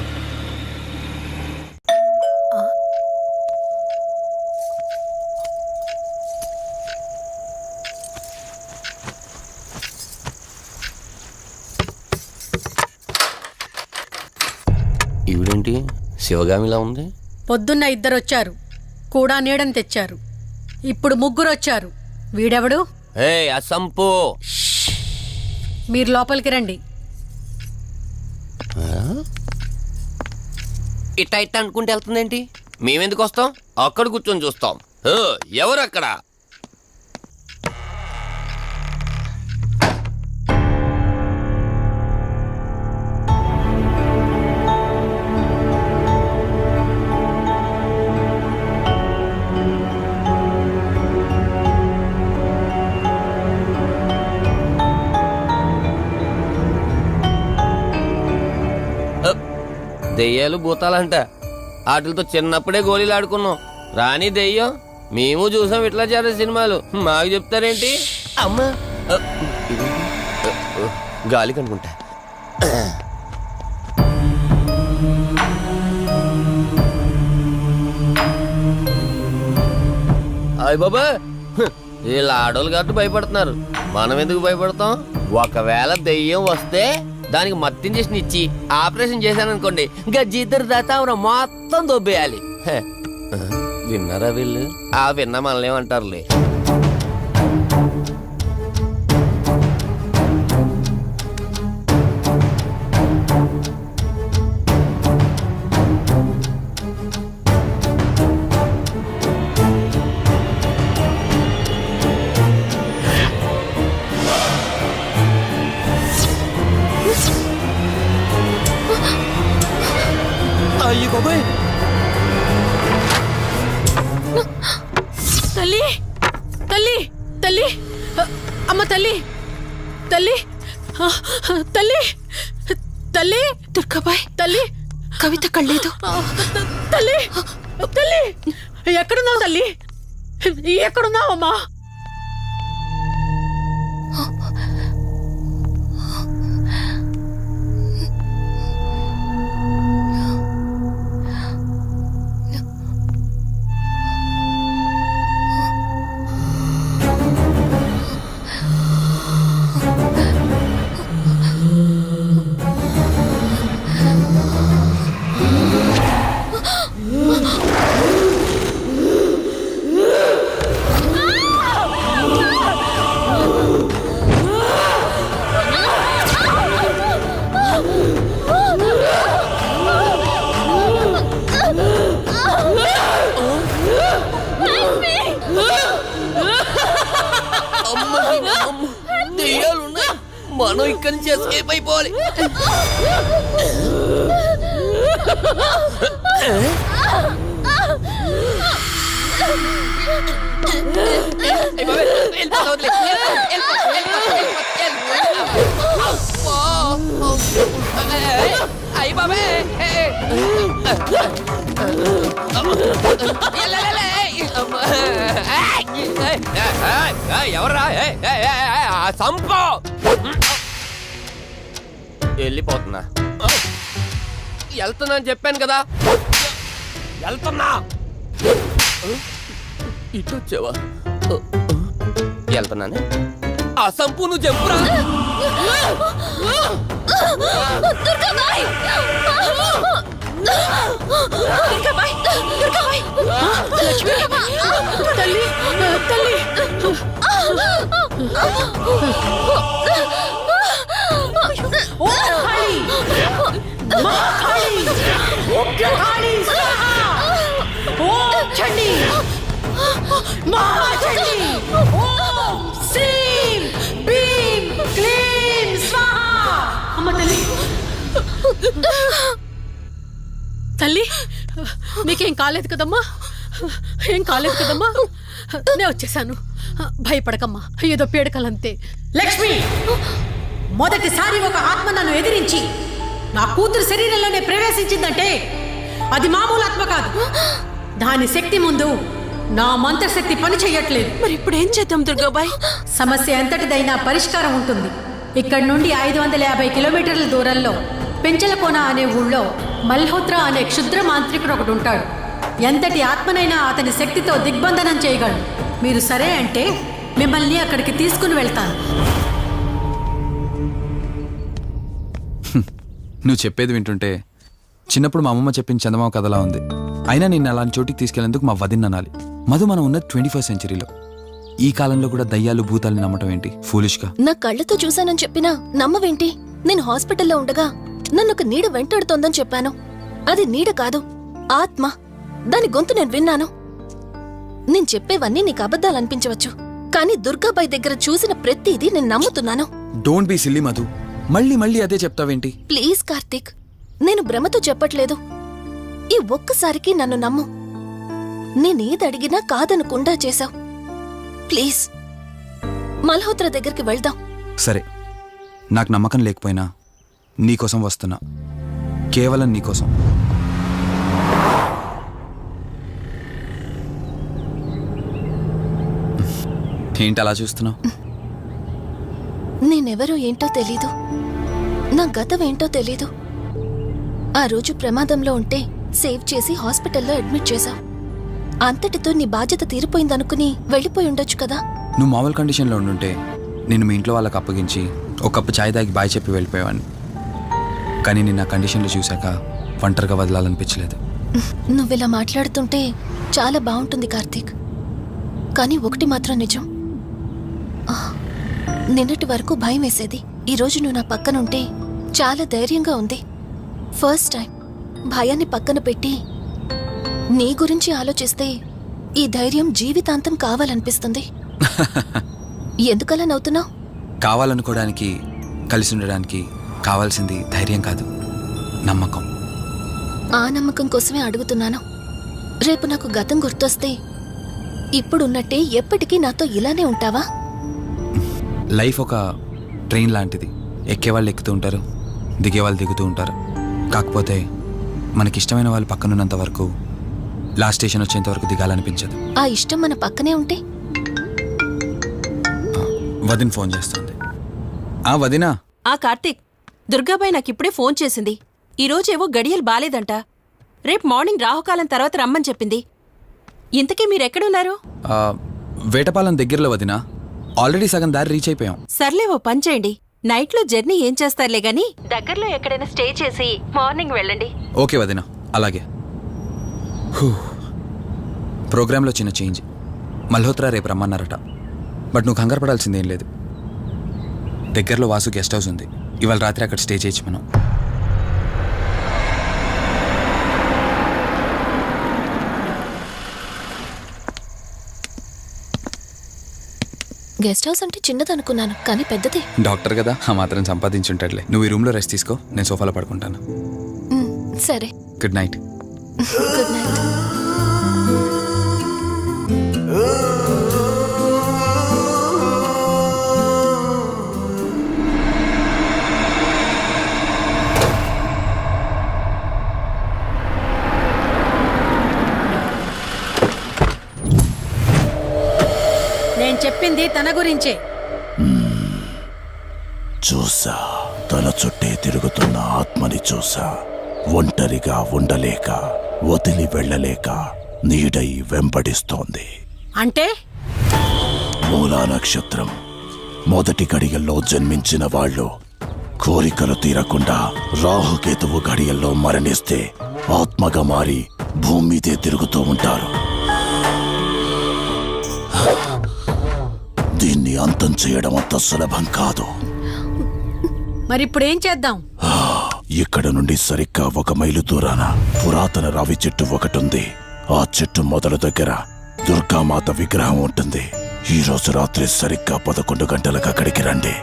ఈవిడేంటి శివగామిలా ఉంది? పొద్దున్న 2 వచ్చారు, కూడా నీడని తెచ్చారు. ఇప్పుడు 3 వచ్చారు. వీడెవడు? అసంపు. మీరు లోపలికి రండి. ఇట్ట ఇట్ట అనుకుంటే వెళ్తుందేంటి? మేమెందుకు వస్తాం? అక్కడ కూర్చొని చూస్తాం. ఎవరు అక్కడ? దెయ్యాలు భూతాలంట. వాటితో చిన్నప్పుడే గోళీలు ఆడుకున్నాం. రాని దెయ్యం మేము చూసాం ఇట్లా చేరే సినిమాలు. మాకు చెప్తారేంటి? అమ్మా గాలి కనుకుంటా. అయ్య బాబా, వీళ్ళ ఆడోళ్ళు కాబట్టి భయపడుతున్నారు. మనం ఎందుకు భయపడతాం? ఒకవేళ దెయ్యం వస్తే దానికి మత్తు ఇంజెక్షన్ ఇచ్చి ఆపరేషన్ చేశాననుకోండి, గజ్జిద్దరు దాతావరం మొత్తం దొబ్బేయాలి. విన్నారా వీళ్ళు? ఆ విన్న మనలేమంటారులే. అయ్యి బాబాయ్, తల్లి తల్లి తల్లి అమ్మ తల్లి తల్లి తల్లి తల్లి దుర్గాబాయ్ తల్లి కవిత కళ్ళేదు. తల్లి తల్లి ఎక్కడున్నావు తల్లి? ఎక్కడున్నావమ్మా? దెయ్యాలున్నాయి, మనం ఇక్కడి నుంచి ఎస్కేప్ అయిపోవాలి. అయ్యి బాబే, ఎవర్రా? సంపో వెళ్ళిపోతున్నా. వెళ్తున్నా అని చెప్పాను కదా, వెళ్తున్నా. ఇటు వచ్చావా? వెళ్తున్నాను. ఆ సంపు నువ్వు చెప్పురా. తల్లి తల్లి తల్లి నీకేం కాలేదు కదమ్మా? ఏం కాలేదు కదమ్మా? నేను వచ్చేసాను, భయపడకమ్మా. ఏదో పీడకలంతే. లక్ష్మి, మొదటిసారి ఒక ఆత్మ నన్ను ఎదిరించి నా కూతురు శరీరంలోనే ప్రవేశించిందంటే అది మామూలు ఆత్మ కాదు. దాని శక్తి ముందు నా మంత్రశక్తి పని చెయ్యట్లేదు. మరి ఇప్పుడు ఏం చేద్దాం దుర్గాబాయ్? సమస్య ఎంతటిదైనా పరిష్కారం ఉంటుంది. ఇక్కడి నుండి 550 కిలోమీటర్ల దూరంలో పెంచలకోన అనే ఊళ్ళో మల్హోత్రా అనే క్షుద్ర మాంత్రికుడు ఒకడు ఉంటాడు. ఎంతటి ఆత్మనైనా అతని శక్తితో దిగ్బంధనం చేయగలడు. మీరు సరే అంటే మిమ్మల్ని అక్కడికి తీసుకుని వెళ్తాను. నువ్వు చెప్పేది వింటుంటే చిన్నప్పుడు మా అమ్మమ్మ చెప్పిన చందమామ కథలా ఉంది. అయినా నిన్ను అలాంటి చోటికి తీసుకెళ్లేందుకు మా వదిన అనాలి. మధు, మనం ఉన్నది 21st సెంచరీలో. ఈ కాలంలో కూడా దయ్యాలు భూతాల్ని నమ్మటం ఏంటి? ఫూలిష్గా. నా కళ్ళతో చూశానని చెప్పినా నమ్మవేంటి? నేను హాస్పిటల్లో ఉండగా నన్ను ఒక నీడ వెంటాడుతోందని చెప్పాను. అది నీడ కాదు, ఆత్మ. దాని గొంతు నేను విన్నాను. నేను చెప్పేవన్నీ నీకు అబద్ధాలనిపించవచ్చు, కానీ దుర్గాబాయ్ దగ్గర చూసిన ప్రతిదీ నేను నమ్ముతున్నాను. Don't be silly Madhu. మళ్ళీ మళ్ళీ అదే చెప్తావేంటి? ప్లీజ్ కార్తీక్, నేను భ్రమతో చెప్పట్లేదు. ఈ ఒక్కసారికి నన్ను నమ్ము. నేనేది అడిగినా కాదనకుండా చేశావు. ప్లీజ్ మల్హోత్రా దగ్గరికి వెళ్దాం. సరే, నాకు నమ్మకం లేకపోయినా నీకోసం వస్తున్నా, కేవలం నీకోసం. ఏంటి అలా చూస్తున్నావు? నేనెవరో ఏంటో తెలీదు, నా గతం ఏంటో తెలీదు. ఆ రోజు ప్రమాదంలో ఉంటే సేవ్ చేసి హాస్పిటల్లో అడ్మిట్ చేశావు. అంతటితో నీ బాధ్యత తీరిపోయిందనుకుని వెళ్ళిపోయి ఉండొచ్చు కదా. నువ్వు మామూలు కండిషన్లో ఉండుంటే నేను మీ ఇంట్లో వాళ్ళకి అప్పగించి ఒక కప్పు ఛాయ్ తాగి బాయ్ చెప్పి వెళ్ళిపోయేవాడిని. కానీ నేను నా కండిషన్లో చూశాక ఒంటరిగా వదలాలనిపించలేదు. నువ్విలా మాట్లాడుతుంటే చాలా బాగుంటుంది కార్తీక్, కానీ ఒకటి మాత్రం నిజం. నిన్నటి వరకు భయం వేసేది, ఈరోజు నువ్వు నా పక్కనుంటే చాలా ధైర్యంగా ఉంది. ఫస్ట్ టైం భయాన్ని పక్కన పెట్టి నీ గురించి ఆలోచిస్తే ఈ ధైర్యం జీవితాంతం కావాలనిపిస్తుంది. ఎందుకలా నవ్వుతున్నావు? కావాలనుకోవడానికి, కలిసి ఉండడానికి కావాల్సింది ధైర్యం కాదు, నమ్మకం. ఆ నమ్మకం కోసమే అడుగుతున్నాను. రేపు నాకు గతం గుర్తొస్తే ఇప్పుడున్నట్టే ఎప్పటికీ నాతో ఇలానే ఉంటావా? లైఫ్ ఒక ట్రైన్ లాంటిది. ఎక్కేవాళ్ళు ఎక్కుతూ ఉంటారు, దిగేవాళ్ళు దిగుతూ ఉంటారు. కాకపోతే మనకిష్టమైన వాళ్ళు పక్కనున్నంత వరకు లాస్ట్ స్టేషన్ వచ్చేంత వరకు దిగాలనిపించదు. ఆ ఇష్టం మన పక్కనే ఉంటే? వదిన ఫోన్ చేస్తుంది. వదినా. కార్తీక్, దుర్గాబాయ్ నాకిప్పుడే ఫోన్ చేసింది. ఈరోజేవో గడియలు బాలేదంట. రేపు మార్నింగ్ రాహుకాలం తర్వాత రమ్మని చెప్పింది. ఇంతకీ మీరెక్కడున్నారు? వేటపాలెం దగ్గరలో వదినా. ఆల్రెడీ సగం దారి రీచ్ అయిపోయాం. సర్లే, ఓ పని చేయండి. నైట్లో జర్నీ ఏం చేస్తారులే గాని దగ్గరలో ఎక్కడైనా స్టే చేసి మార్నింగ్ వెళ్ళండి. ఓకే వదినా, అలాగే. ప్రోగ్రాంలో చిన్న చేంజ్. మల్హోత్రా రేపు రమ్మన్నారట. బట్ నువ్వు కంగారు పడాల్సిందేం లేదు. దగ్గరలో వాసు గెస్ట్ హౌస్ ఉంది. ఇవాళ రాత్రి అక్కడ స్టే చేయొచ్చు మనం. గెస్ట్ హౌస్ అంటే చిన్నదనుకున్నాను, కానీ పెద్దదే. డాక్టర్ కదా, ఆ మాత్రం సంపాదించుంటాడులే. నువ్వు ఈ రూమ్లో రెస్ట్ తీసుకో, నేను సోఫాలో పడుకుంటాను. సరే, గుడ్ నైట్. Good night. నేను చెప్పింది తన గురించే. చూసా, తన చుట్టే తిరుగుతున్న ఆత్మని చూసా. ఒంటరిగా ఉండలేక, వదిలి వెళ్ళలేక నీడై వెంబడిస్తోంది. అంటే మూలా నక్షత్రం మొదటి గడియల్లో జన్మించిన వాళ్ళు కోరికలు తీరకుండా రాహుకేతువు గడియల్లో మరణిస్తే ఆత్మగా మారి భూమి మీదే తిరుగుతూ ఉంటారు. దీన్ని అంతం చేయడం అంత సులభం కాదు. మరిప్పుడేం చేద్దాం? ఇక్కడ నుండి సరిగ్గా 1 మైలు దూరాన పురాతన రావి చెట్టు ఒకటుంది. ఆ చెట్టు మొదల దగ్గర దుర్గామాత విగ్రహం ఉంటుంది. ఈ రోజు రాత్రి సరిగ్గా 11 గంటలకు అక్కడికి రండి.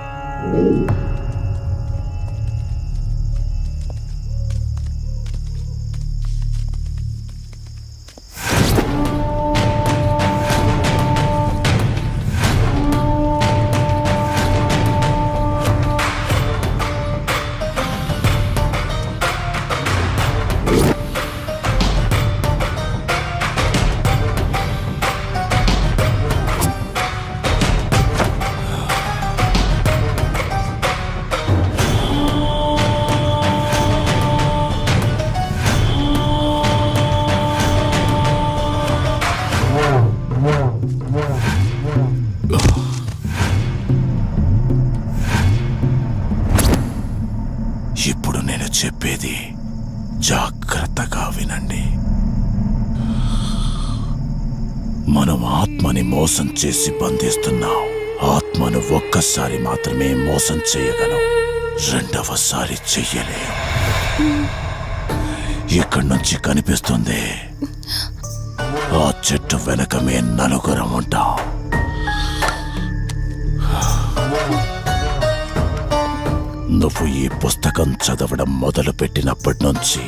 ఇప్పుడు నేను చెప్పేది జాగ్రత్తగా వినండి. మనం ఆత్మని మోసం చేసి బంధిస్తున్నాం. ఆత్మను ఒక్కసారి మాత్రమే మోసం చేయగలం, రెండవసారి చెయ్యలేం. ఇక్కడి నుంచి కనిపిస్తుంది. ఆ చెట్టు వెనక మే నలుగురం ఉంటాం. నువ్వు ఈ పుస్తకం చదవడం మొదలుపెట్టినప్పటి నుంచి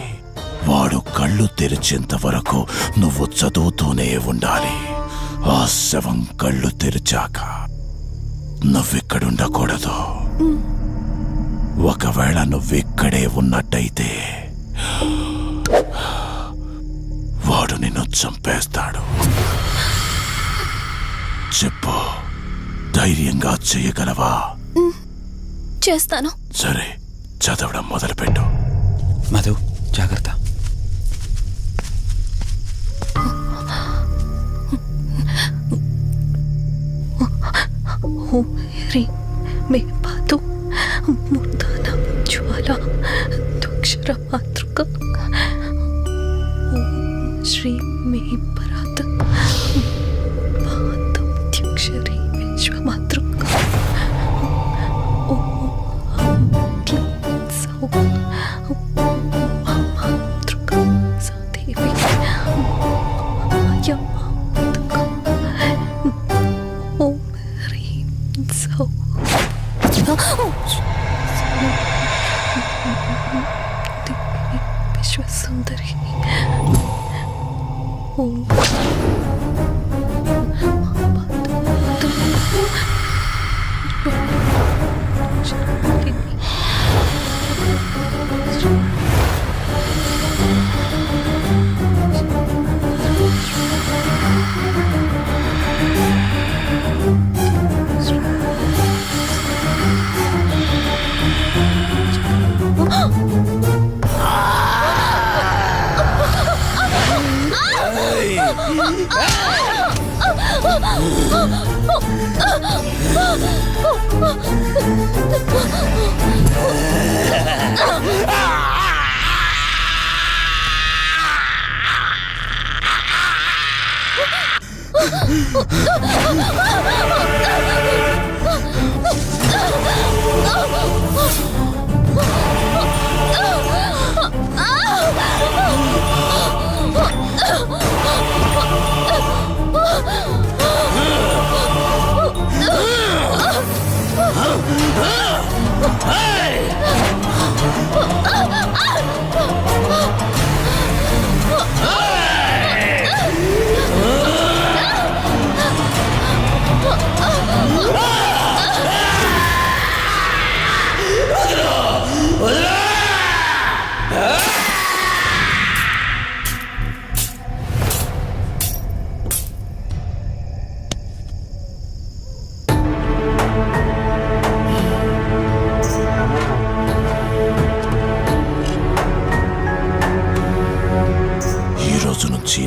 వాడు కళ్ళు తెరిచేంత వరకు నువ్వు చదువుతూనే ఉండాలి. ఆ శవం కళ్ళు తెరిచాక నువ్విక్కడుండకూడదు. ఒకవేళ నువ్విక్కడే ఉన్నట్టయితే వాడు నిన్ను చంపేస్తాడు. చెప్పు, ధైర్యంగా చేయగలవా? చేస్తాను. సరే, చదవడం మొదలుపెట్టు. మధు, జాగ్రత్త. మే పాతు మూర్ధన జ్వాల దుక్షర మాతృక శ్రీ మే పరాత్ పాదక్షరి విశ్వమాతృక మాతృక సదేవి ఓం హ్రీం సౌ విశ్వసుందరి ఓం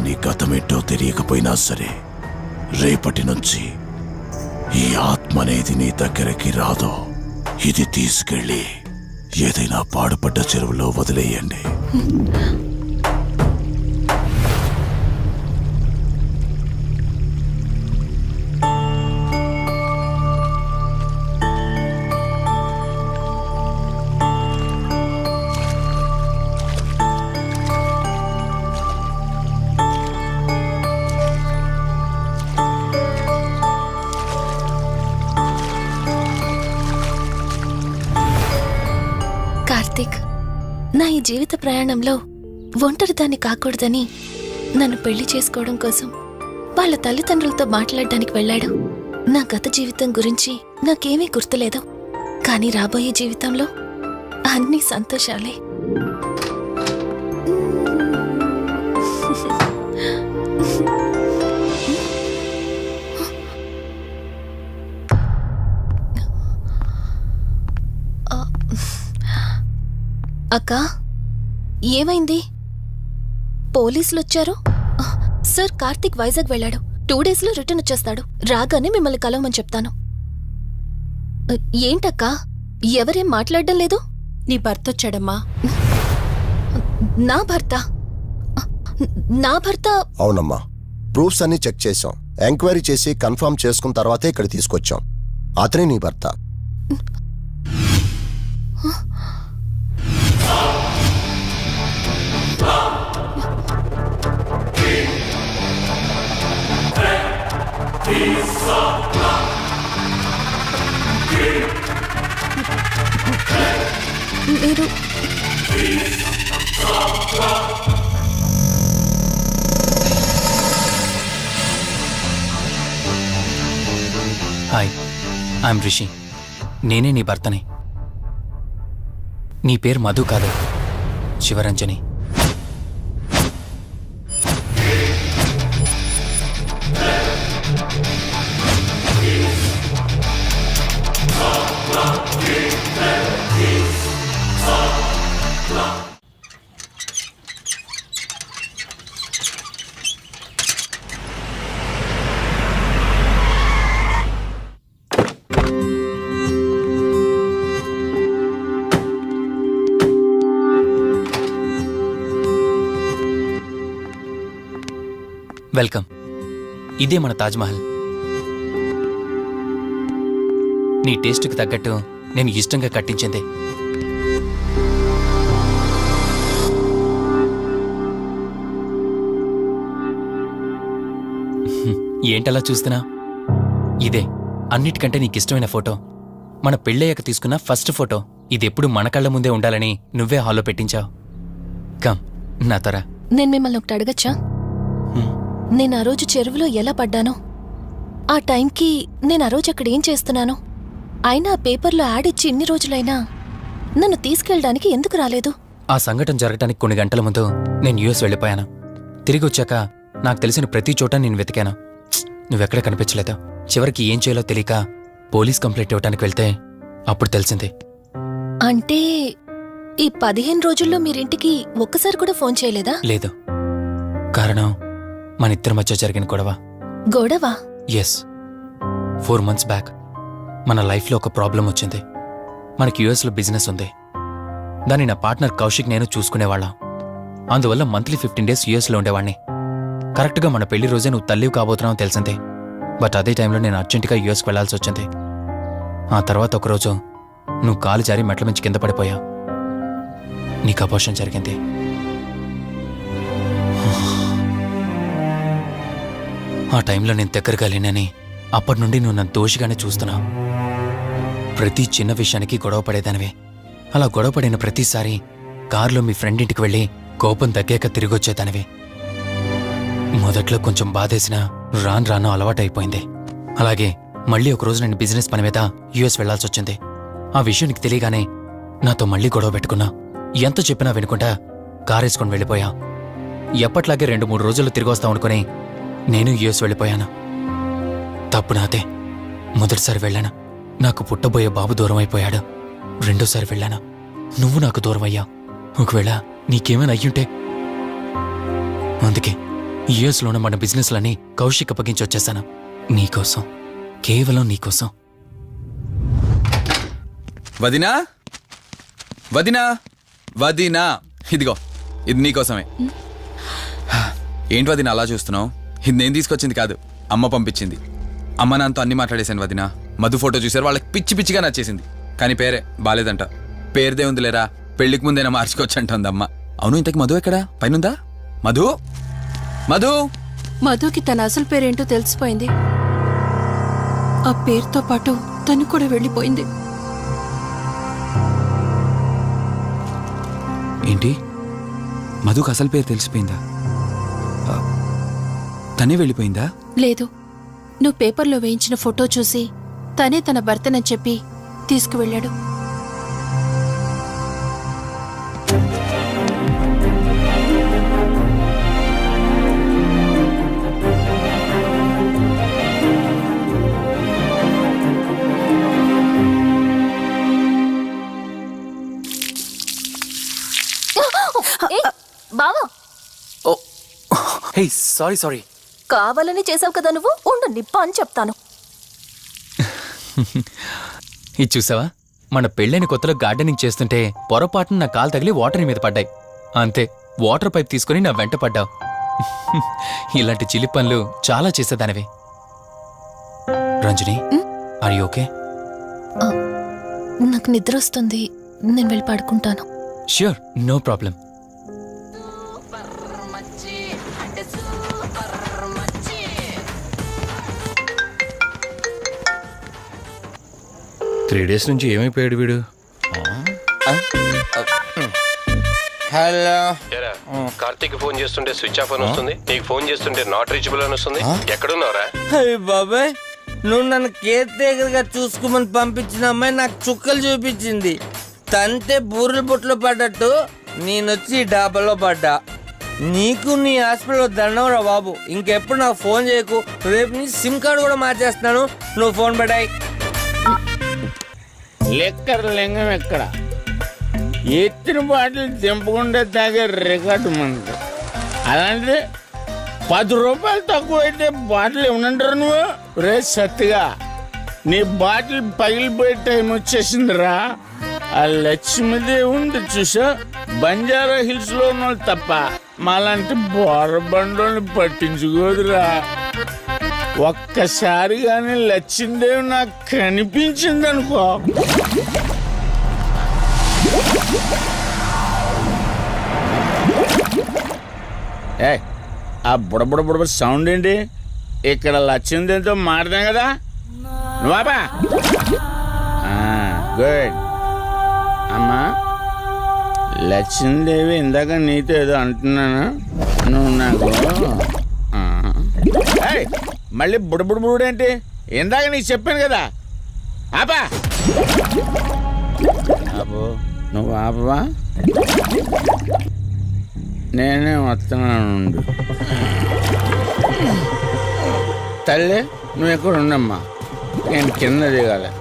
నీ గతమేంటో తెలియకపోయినా సరే, రేపటి నుంచి ఈ ఆత్మ అనేది నీ దగ్గరికి రాదు. ఇది తీసుకెళ్ళి ఏదైనా పాడుపడ్డ చెరువులో వదిలేయండి. కార్తీక్, నా ఈ జీవిత ప్రయాణంలో ఒంటరిదాన్ని కాకూడదని నన్ను పెళ్లి చేసుకోవడం కోసం వాళ్ళ తల్లిదండ్రులతో మాట్లాడడానికి వెళ్ళాడు. నా గత జీవితం గురించి నాకేమీ గుర్తులేదు, కానీ రాబోయే జీవితంలో అన్ని సంతోషాలే. అక్కా, ఏమైంది? పోలీసులు వచ్చారు. సార్, కార్తీక్ వైజాగ్ వెళ్ళాడు. 2 డేస్లో రిటర్న్ వచ్చేస్తాడు. రాగానే మిమ్మల్ని కలవమని చెప్తాను. ఏంటక్కా, ఎవరేం మాట్లాడడం లేదు? నీ భర్త వచ్చాడమ్మా. నా భర్త? నా భర్త? అవునమ్మా, ప్రూఫ్స్ అన్ని చెక్ చేశాం. ఎంక్వైరీ చేసి కన్ఫర్మ్ చేసుకున్న తర్వాతే ఇక్కడ తీసుకొచ్చాం. అతనే నీ భర్త. మీరు హాయ్ ఐఎమ్ రిషి. నేనే నీ భర్తని. నీ పేరు మధు కాదు, శివరంజని. వెల్కమ్. ఇదే మన తాజ్మహల్. నీ టేస్ట్కి తగ్గట్టు నేను ఇష్టంగా కట్టించింది. ఏంటలా చూస్తున్నా? ఇదే అన్నిటికంటే నీకిష్టమైన ఫోటో. మన పెళ్ళయ్యాక తీసుకున్న ఫస్ట్ ఫోటో. ఇది ఎప్పుడు మన కళ్ళ ముందే ఉండాలని నువ్వే హాల్లో పెట్టించావు. కమ్ నా తర. నేను మిమ్మల్ని ఒకటి అడగచ్చా? నేను ఆ రోజు చెరువులో ఎలా పడ్డానో, ఆ టైంకి నేను ఆ రోజు అక్కడ ఏం చేస్తున్నానో, అయినా ఆ పేపర్లో యాడ్ ఇచ్చి ఇన్ని రోజులైనా నన్ను తీసుకెళ్ళడానికి ఎందుకు రాలేదు? ఆ సంఘటన జరగటానికి కొన్ని గంటల ముందు నేను యుఎస్ వెళ్ళిపోయాను. తిరిగి వచ్చాక నాకు తెలిసిన ప్రతి చోట నేను వెతికాను. నువ్వెక్కడ కనిపించలేదు. చివరికి ఏం చేయాలో తెలియక పోలీస్ కంప్లైంట్ ఇవ్వడానికి వెళ్తే అప్పుడు తెలిసింది. అంటే ఈ 15 రోజుల్లో మీరింటికి ఒక్కసారి కూడా ఫోన్ చేయలేదా? లేదు. కారణం మన ఇద్దరి మధ్య జరిగిన గొడవ. గొడవ? ఎస్. 4 months బ్యాక్ మన లైఫ్లో ఒక ప్రాబ్లం వచ్చింది. మనకి యుఎస్లో బిజినెస్ ఉంది. దాన్ని నా పార్ట్నర్ కౌశిక్ నేను చూసుకునేవాళ్ళం. అందువల్ల మంత్లీ 15 days యుఎస్లో ఉండేవాడిని. కరెక్ట్గా మన పెళ్లి రోజే నువ్వు తల్లివి కాబోతున్నావు తెలిసింది. బట్ అదే టైంలో నేను అర్జెంటుగా యుఎస్కి వెళ్లాల్సి వచ్చింది. ఆ తర్వాత ఒకరోజు నువ్వు కాలు జారి మెట్ల మించి కింద పడిపోయావు. నీకు అబార్షన్ జరిగింది. ఆ టైంలో నేను దగ్గరగా లేనని అప్పటి నుండి నువ్వు నన్ను దోషిగానే చూస్తున్నావు. ప్రతి చిన్న విషయానికి గొడవ పడేదానివే. అలా గొడవ పడిన ప్రతిసారి కారులో మీ ఫ్రెండ్ ఇంటికి వెళ్ళి కోపం తగ్గాక తిరిగొచ్చేదానివి. మొదట్లో కొంచెం బాధేసినా రాను రాను అలవాటైపోయింది. అలాగే మళ్ళీ ఒకరోజు నేను బిజినెస్ పని మీద యుఎస్ వెళ్లాల్సి వచ్చింది. ఆ విషయం నీకు తెలియగానే నాతో మళ్ళీ గొడవ పెట్టుకున్నా. ఎంత చెప్పినా వినుకుంటా కారేసుకొని వెళ్ళిపోయా. ఎప్పట్లాగే 2-3 రోజుల్లో తిరిగి వస్తావు అనుకుని నేను యుఎస్ వెళ్ళిపోయాను. తప్పు నాదే. మొదటిసారి వెళ్ళాను, నాకు పుట్టబోయే బాబు దూరం అయిపోయాడు. రెండోసారి వెళ్ళాను, నువ్వు నాకు దూరం అయ్యా. ఒకవేళ నీకేమైనా అయ్యుంటే. అందుకే యుఎస్లోనే మన బిజినెస్లని కౌశిక్ అప్పగించి వచ్చేసాను. నీకోసం, కేవలం నీకోసం. వదినా, వదినా, వదినా, ఇదిగో ఇది నీకోసమే. ఏంటి వదినా అలా చూస్తున్నావు? ఇది నేను తీసుకొచ్చింది కాదు, అమ్మ పంపించింది. అమ్మ నాన్నతో అన్ని మాట్లాడేశాను వదినా. మధు ఫోటో చూశారు, వాళ్ళకి పిచ్చి పిచ్చిగా నచ్చేసింది. కానీ పేరే బాలేదంట. పేరుదే ఉంది లేరా, పెళ్లికి ముందైనా మార్చుకోవచ్చు అంటుంది అమ్మ. అవును, ఇంతకు మధు ఎక్కడా? పైనుందా? మధు, మధు. మధుకి తన అసలు పేరేంటో తెలిసిపోయింది. ఆ పేరుతో పాటు తను కూడా వెళ్ళిపోయింది. ఏంటి? మధుకు అసలు పేరు తెలిసిపోయిందా? తనే వెళ్ళిపోయిందా? లేదు, నువ్వు పేపర్లో వేయించిన ఫోటో చూసి తనే తన భర్తనని చెప్పి తీసుకువెళ్ళాడు. బావా, హే, సారీ. కావాలని చేసావు కదా నువ్వు. ఉండు, నిప్ప అని చెప్తాను. ఇది చూసావా? మన పెళ్ళైన కొత్తలో గార్డెనింగ్ చేస్తుంటే పొరపాటున నా కాలు తగిలి వాటర్ మీద పడ్డాయి. అంతే, వాటర్ పైప్ తీసుకుని నా వెంట పడ్డావు. ఇలాంటి చిలి పనులు చాలా చేసేదానివి. Ranjani, are you okay? నాకు నిద్ర వస్తుంది, నేను వెళ్ళి పడుకుంటాను. Sure, no problem. Three days నుంచి ఏమైపోయాడు వీడు? హలో. కార్తీక్ ఫోన్ చేస్తుంటే స్విచ్ ఆఫ్ అని వస్తుంది, నీకు ఫోన్ చేస్తుంటే నాట్ రీచబుల్ అని వస్తుంది. ఎక్కడున్నారా? అయ్య బాబాయ్, నువ్వు నన్ను కేర్ టేకర్గా చూసుకోమని పంపించిన అమ్మాయి నాకు చుక్కలు చూపించింది. తంతే బూరెల బుట్టలో పడ్డట్టు నేనొచ్చి డాబాలో పడ్డా. నీకు నీ హాస్పిటల్లో దండవరా బాబు. ఇంకెప్పుడు నాకు ఫోన్ చేయకు. రేపు నీ సిమ్ కార్డు కూడా మార్చేస్తున్నాను. నువ్వు ఫోన్ పడాయి. లెక్కర లింగం ఎక్కడ ఎత్తిన బాటిల్ దింపకుండా తాగే రికార్డు మనది. అలాంటిది 10 రూపాయలు తక్కువ అయితే బాటిల్ ఏమనంటారు నువ్వు? రే సత్తిగా, నీ బాటిల్ పగిలిపోయే టైం వచ్చేసిందిరా. ఆ లక్ష్మీదేవి ఉంది చూసా, బంజారా హిల్స్ లో ఉన్న వాళ్ళు తప్ప మాలాంటి బోరబండోని పట్టించుకోదురా. ఒక్కసారి కానీ లక్ష్మీదేవి నాకు కనిపించింది అనుకో, ఏ ఆ బుడబుడ సౌండ్ ఏంటి? ఇక్కడ లక్ష్మీదేవితో మాడదాం కదా. నువ్వాపా గుడ్. అమ్మా లక్ష్మీదేవి, ఇందాక నీతో ఏదో అంటున్నాను, నువ్వు నాకు మళ్ళీ బుడబుడేంటి? ఇందాక నీకు చెప్పాను కదా. ఆపా ఆపో, నువ్వు ఆపవా? నేనే వస్తున్నాను. తల్లి నువ్వు ఎక్కడ ఉండమ్మా, నేను కింద దిగాలి.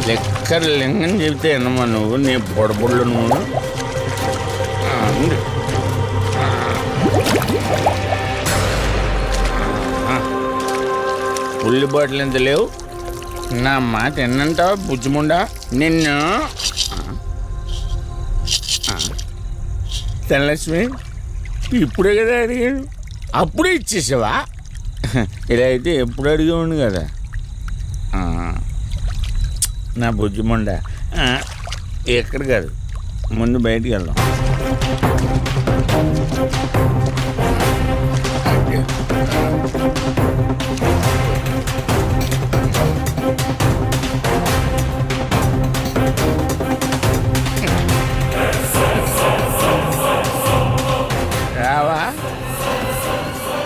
లెక్కర లింగం చెబితే ఎన్నమ్మా నువ్వు, నీ బొడబుళ్ళు నువ్వు. ఉల్లి బాటిల్ ఎంత లేవు? నా మాట ఎన్నంటావా బుజ్జిముండా? నిన్ను ధనలక్ష్మి ఇప్పుడే కదా అడిగాడు, అప్పుడే ఇచ్చేసావా? ఇలా అయితే ఎప్పుడు అడిగేవాడిని కదా. నా బుజ్జిముండా, ఎక్కడ కాదు, ముందు బయటికి వెళ్దాం. రావా?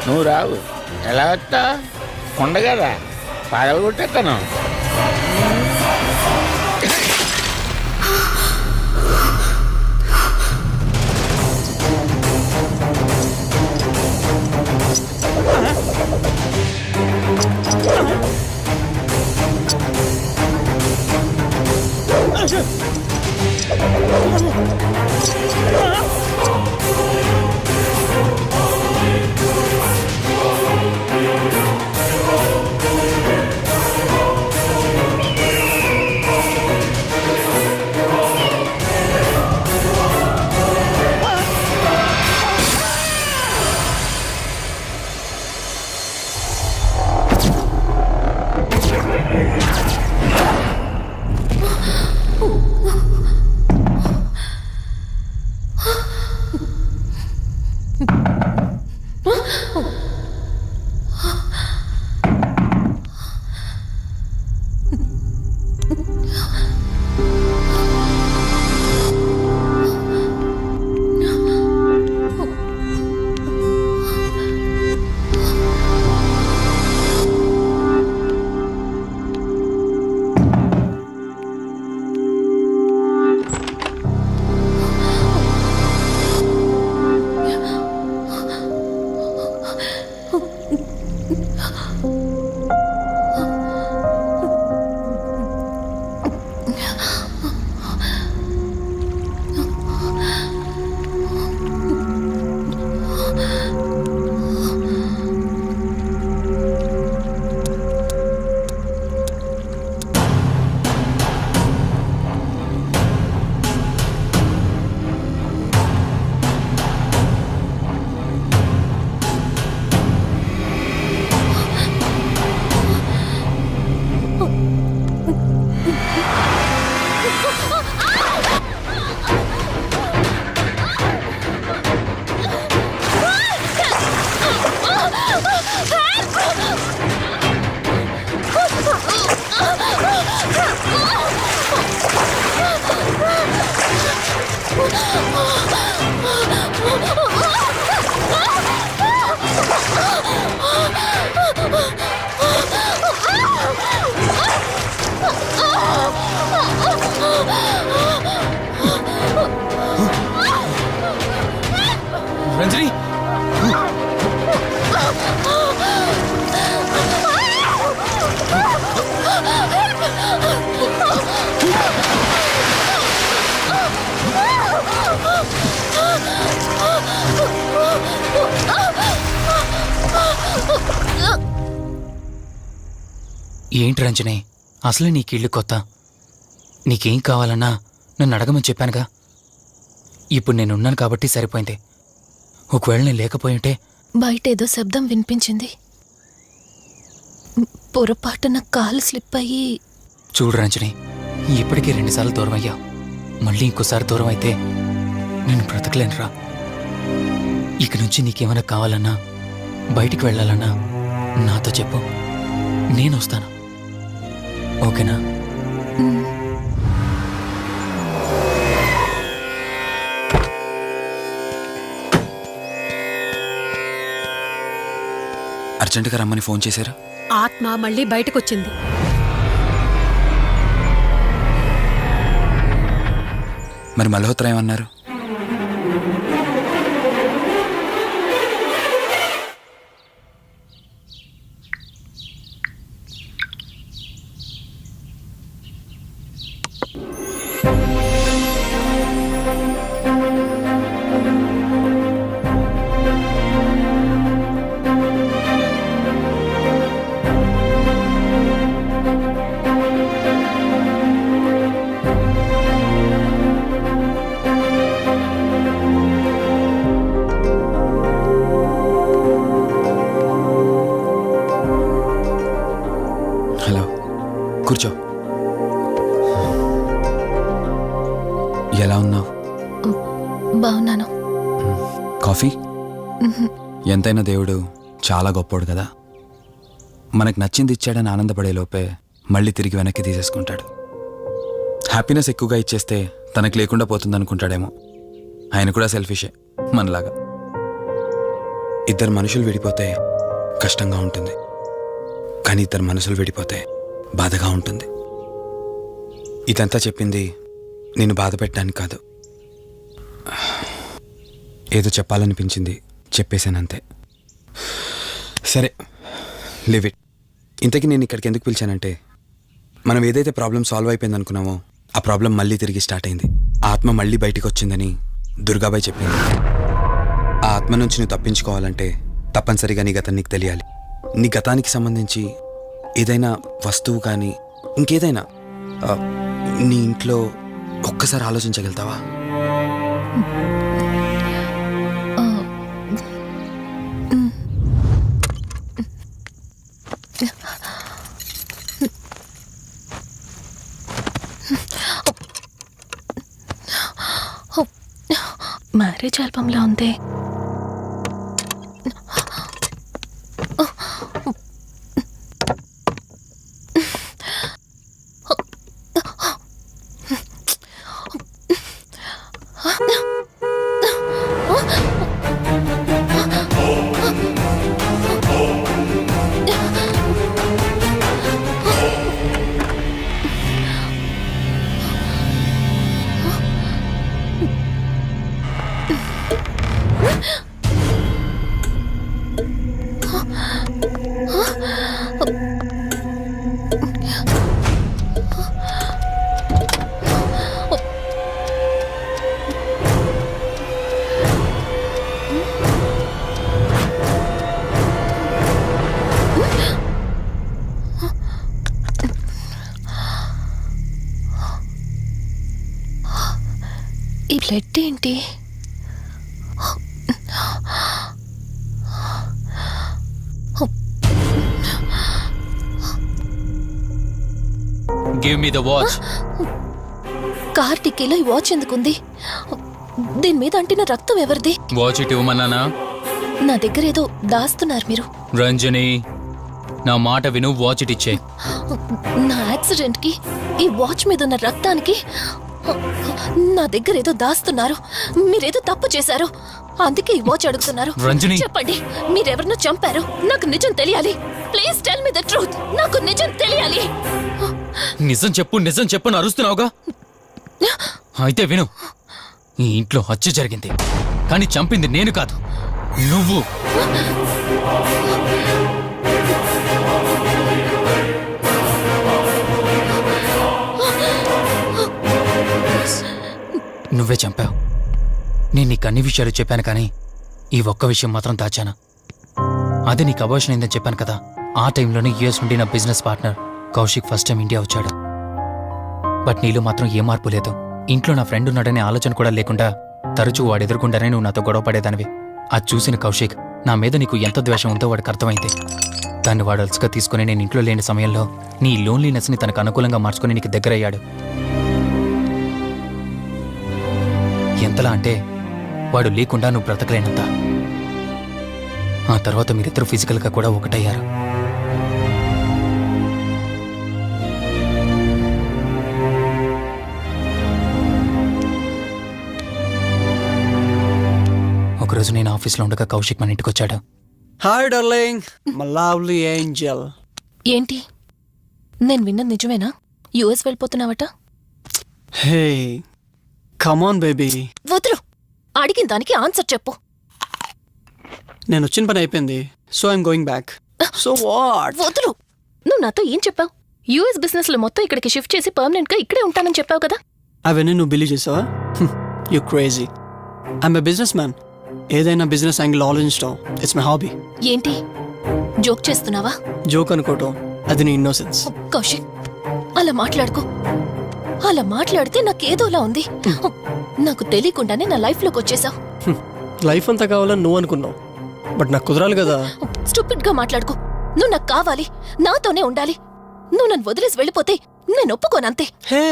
నువ్వు రావు. ఎలా వస్తా? కొండ కదా, పడగొట్టేస్తాను. రంజని ఏంటి రంజని, అసలే నీకు ఇల్లు కొత్త. నీకేం కావాలన్నా నన్ను అడగమని చెప్పానుగా. ఇప్పుడు నేనున్నాను కాబట్టి సరిపోయింది. ఒకవేళ నేను లేకపోయింటే బయట ఏదో శబ్దం వినిపించింది. పొరపాటున కాలు స్లిప్ అయ్యి. చూడు రంజని, ఇప్పటికే 2 సార్లు దూరం అయ్యా. మళ్ళీ ఇంకోసారి దూరం అయితే నేను బ్రతకలేనురా. ఇక నుంచి నీకేమైనా కావాలన్నా, బయటికి వెళ్ళాలన్నా నాతో చెప్పు, నేను వస్తాను. ఓకేనా? అర్జెంటుగా రమ్మని ఫోన్ చేశారు. ఆత్మ మళ్ళీ బయటకొచ్చింది. మరి మల్హోత్రా ఏమన్నారు? హలో, కూర్చో. ఎలా ఉన్నావు? బాగున్నాను. కాఫీ? ఎంతైనా దేవుడు చాలా గొప్పోడు కదా. మనకు నచ్చింది ఇచ్చాడని ఆనందపడే లోపే మళ్ళీ తిరిగి వెనక్కి తీసేసుకుంటాడు. హ్యాపీనెస్ ఎక్కువగా ఇచ్చేస్తే తనకు లేకుండా పోతుందనుకుంటాడేమో. ఆయన కూడా సెల్ఫిషే మనలాగా. ఇద్దరు మనుషులు విడిపోతే కష్టంగా ఉంటుంది, కానీ ఇద్దరు మనసులు విడిపోతే బాధగా ఉంటుంది. ఇదంతా చెప్పింది నేను బాధ పెట్టడానికి కాదు. ఏదో చెప్పాలనిపించింది, చెప్పేశానంతే. సరే, లివ్ ఇట్. ఇంతకీ నేను ఇక్కడికి ఎందుకు పిలిచానంటే, మనం ఏదైతే ప్రాబ్లం సాల్వ్ అయిపోయింది అనుకున్నామో ఆ ప్రాబ్లం మళ్ళీ తిరిగి స్టార్ట్ అయింది. ఆ ఆత్మ మళ్ళీ బయటికి వచ్చిందని దుర్గాబాయ్ చెప్పింది. ఆ ఆత్మ నుంచి నువ్వు తప్పించుకోవాలంటే తప్పనిసరిగా నీ గతం నీకు తెలియాలి. నీ గతానికి సంబంధించి ఏదైనా వస్తువు కానీ ఇంకేదైనా నీ ఇంట్లో ఒక్కసారి ఆలోచించగలుగుతావా? మ్యారేజ్ ఆల్బంలా ఉంది. ఈ బ్లడ్ ఏంటి? Give me the watch. Car టిక్కీలో ఈ వాచ్ ఎందుకుంది? దీని మీద అంటిన రక్తం ఎవరిది? వాచ్ ఇటు ఇవ్వమన్నానా? నా దగ్గర ఏదో దాస్తున్నారు మీరు. రంజని, నా మాట విను, వాచ్ ఇటు ఇచ్చే. నా యాక్సిడెంట్కి ఈ వాచ్ మీద ఉన్న రక్తానికి నా దగ్గర ఏదో దాస్తున్నారు. మీరేదో తప్పు చేశారు, అందుకే ఈ వాచ్ అడుగుతున్నారు. రంజని. చెప్పండి, మీరెవరినో చంపారు. నాకు నిజం తెలియాలి. Please tell me the truth. నాకు నిజం తెలియాలి. నిజం చెప్పు, నిజం చెప్పు అని అరుస్తున్నావుగా. అయితే విను, ఈ ఇంట్లో హత్య జరిగింది, కానీ చంపింది నేను కాదు, నువ్వు. నువ్వే చంపావు. నేను నీకు అన్ని విషయాలు చెప్పాను, కానీ ఈ ఒక్క విషయం మాత్రం దాచాను. అదే నీకు అబార్షన్ అయిందని చెప్పాను కదా. ఆ టైంలోనే యుఎస్ నుండి నా business partner Kaushik first time India వచ్చాడు. బట్ నీలో మాత్రం ఏ మార్పు లేదు. ఇంట్లో నా ఫ్రెండ్ ఉన్నాడనే ఆలోచన కూడా లేకుండా తరచూ వాడు ఎదుర్కొండానే నువ్వు నాతో గొడవ పడేదానివి. అది చూసిన కౌశిక్ నా మీద నీకు ఎంత ద్వేషం ఉందో వాడికి అర్థమైంది. దాన్ని వాడు అలసుగా తీసుకుని నేను ఇంట్లో లేని సమయంలో నీ లోన్లీనెస్ని తనకు అనుకూలంగా మార్చుకుని నీకు దగ్గరయ్యాడు. ఎంతలా అంటే వాడు లేకుండా నువ్వు బ్రతకలేనంత. ఆ తర్వాత మీరిద్దరు ఫిజికల్గా కూడా ఒకటయ్యారు. ఒకరోజు నేను ఆఫీస్లో ఉండగా కౌశిక్ మన ఇంటికి వచ్చాడు. Hi darling, my lovely angel. ఏంటి, నేను విన్నది నిజమేనా? యుఎస్ వెళ్ళిపోతున్నావట? Hey come on baby. వదులు, అడిగిన దానికి ఆన్సర్ చెప్పు. నేను వచ్చిన పని అయిపోయింది, so I'm going back. So what? వదులు. నువ్వు నాతో ఏం చెప్పావు? యుఎస్ బిజినెస్ లో మొత్తం ఇక్కడికి షిఫ్ట్ చేసి పర్మనెంట్ గా ఇక్కడే ఉంటానని చెప్పావు కదా. అవన్నీ నువ్వు బిలీవ్ చేసావా? You crazy. I'm a business man. ఏదైనా బిజినెస్ యాంగిల్ ఆలోచించడం ఇట్స్ మై హాబీ. ఏంటి, జోక్ చేస్తున్నావా? జోక్ అనుకోవటం అది నీ ఇన్నోసెన్స్. కౌశిక్, అలా మాట్లాడుకో. అలా మాట్లాడితే నాకేదోలా ఉంది. నాకు తెలియకుండానే నా లైఫ్ లోకి వచ్చేసావు. లైఫ్ అంతా కావాలని నువ్వు అనుకున్నావు, బట్ నాకు కుదరాలి కదా. స్టూపిడ్ గా మాట్లాడుకో. నువ్వు నాకు కావాలి, నాతోనే ఉండాలి. నువ్వు నన్ను వదిలేసి వెళ్ళిపోతే నేను ఒప్పుకోనంతే. హే,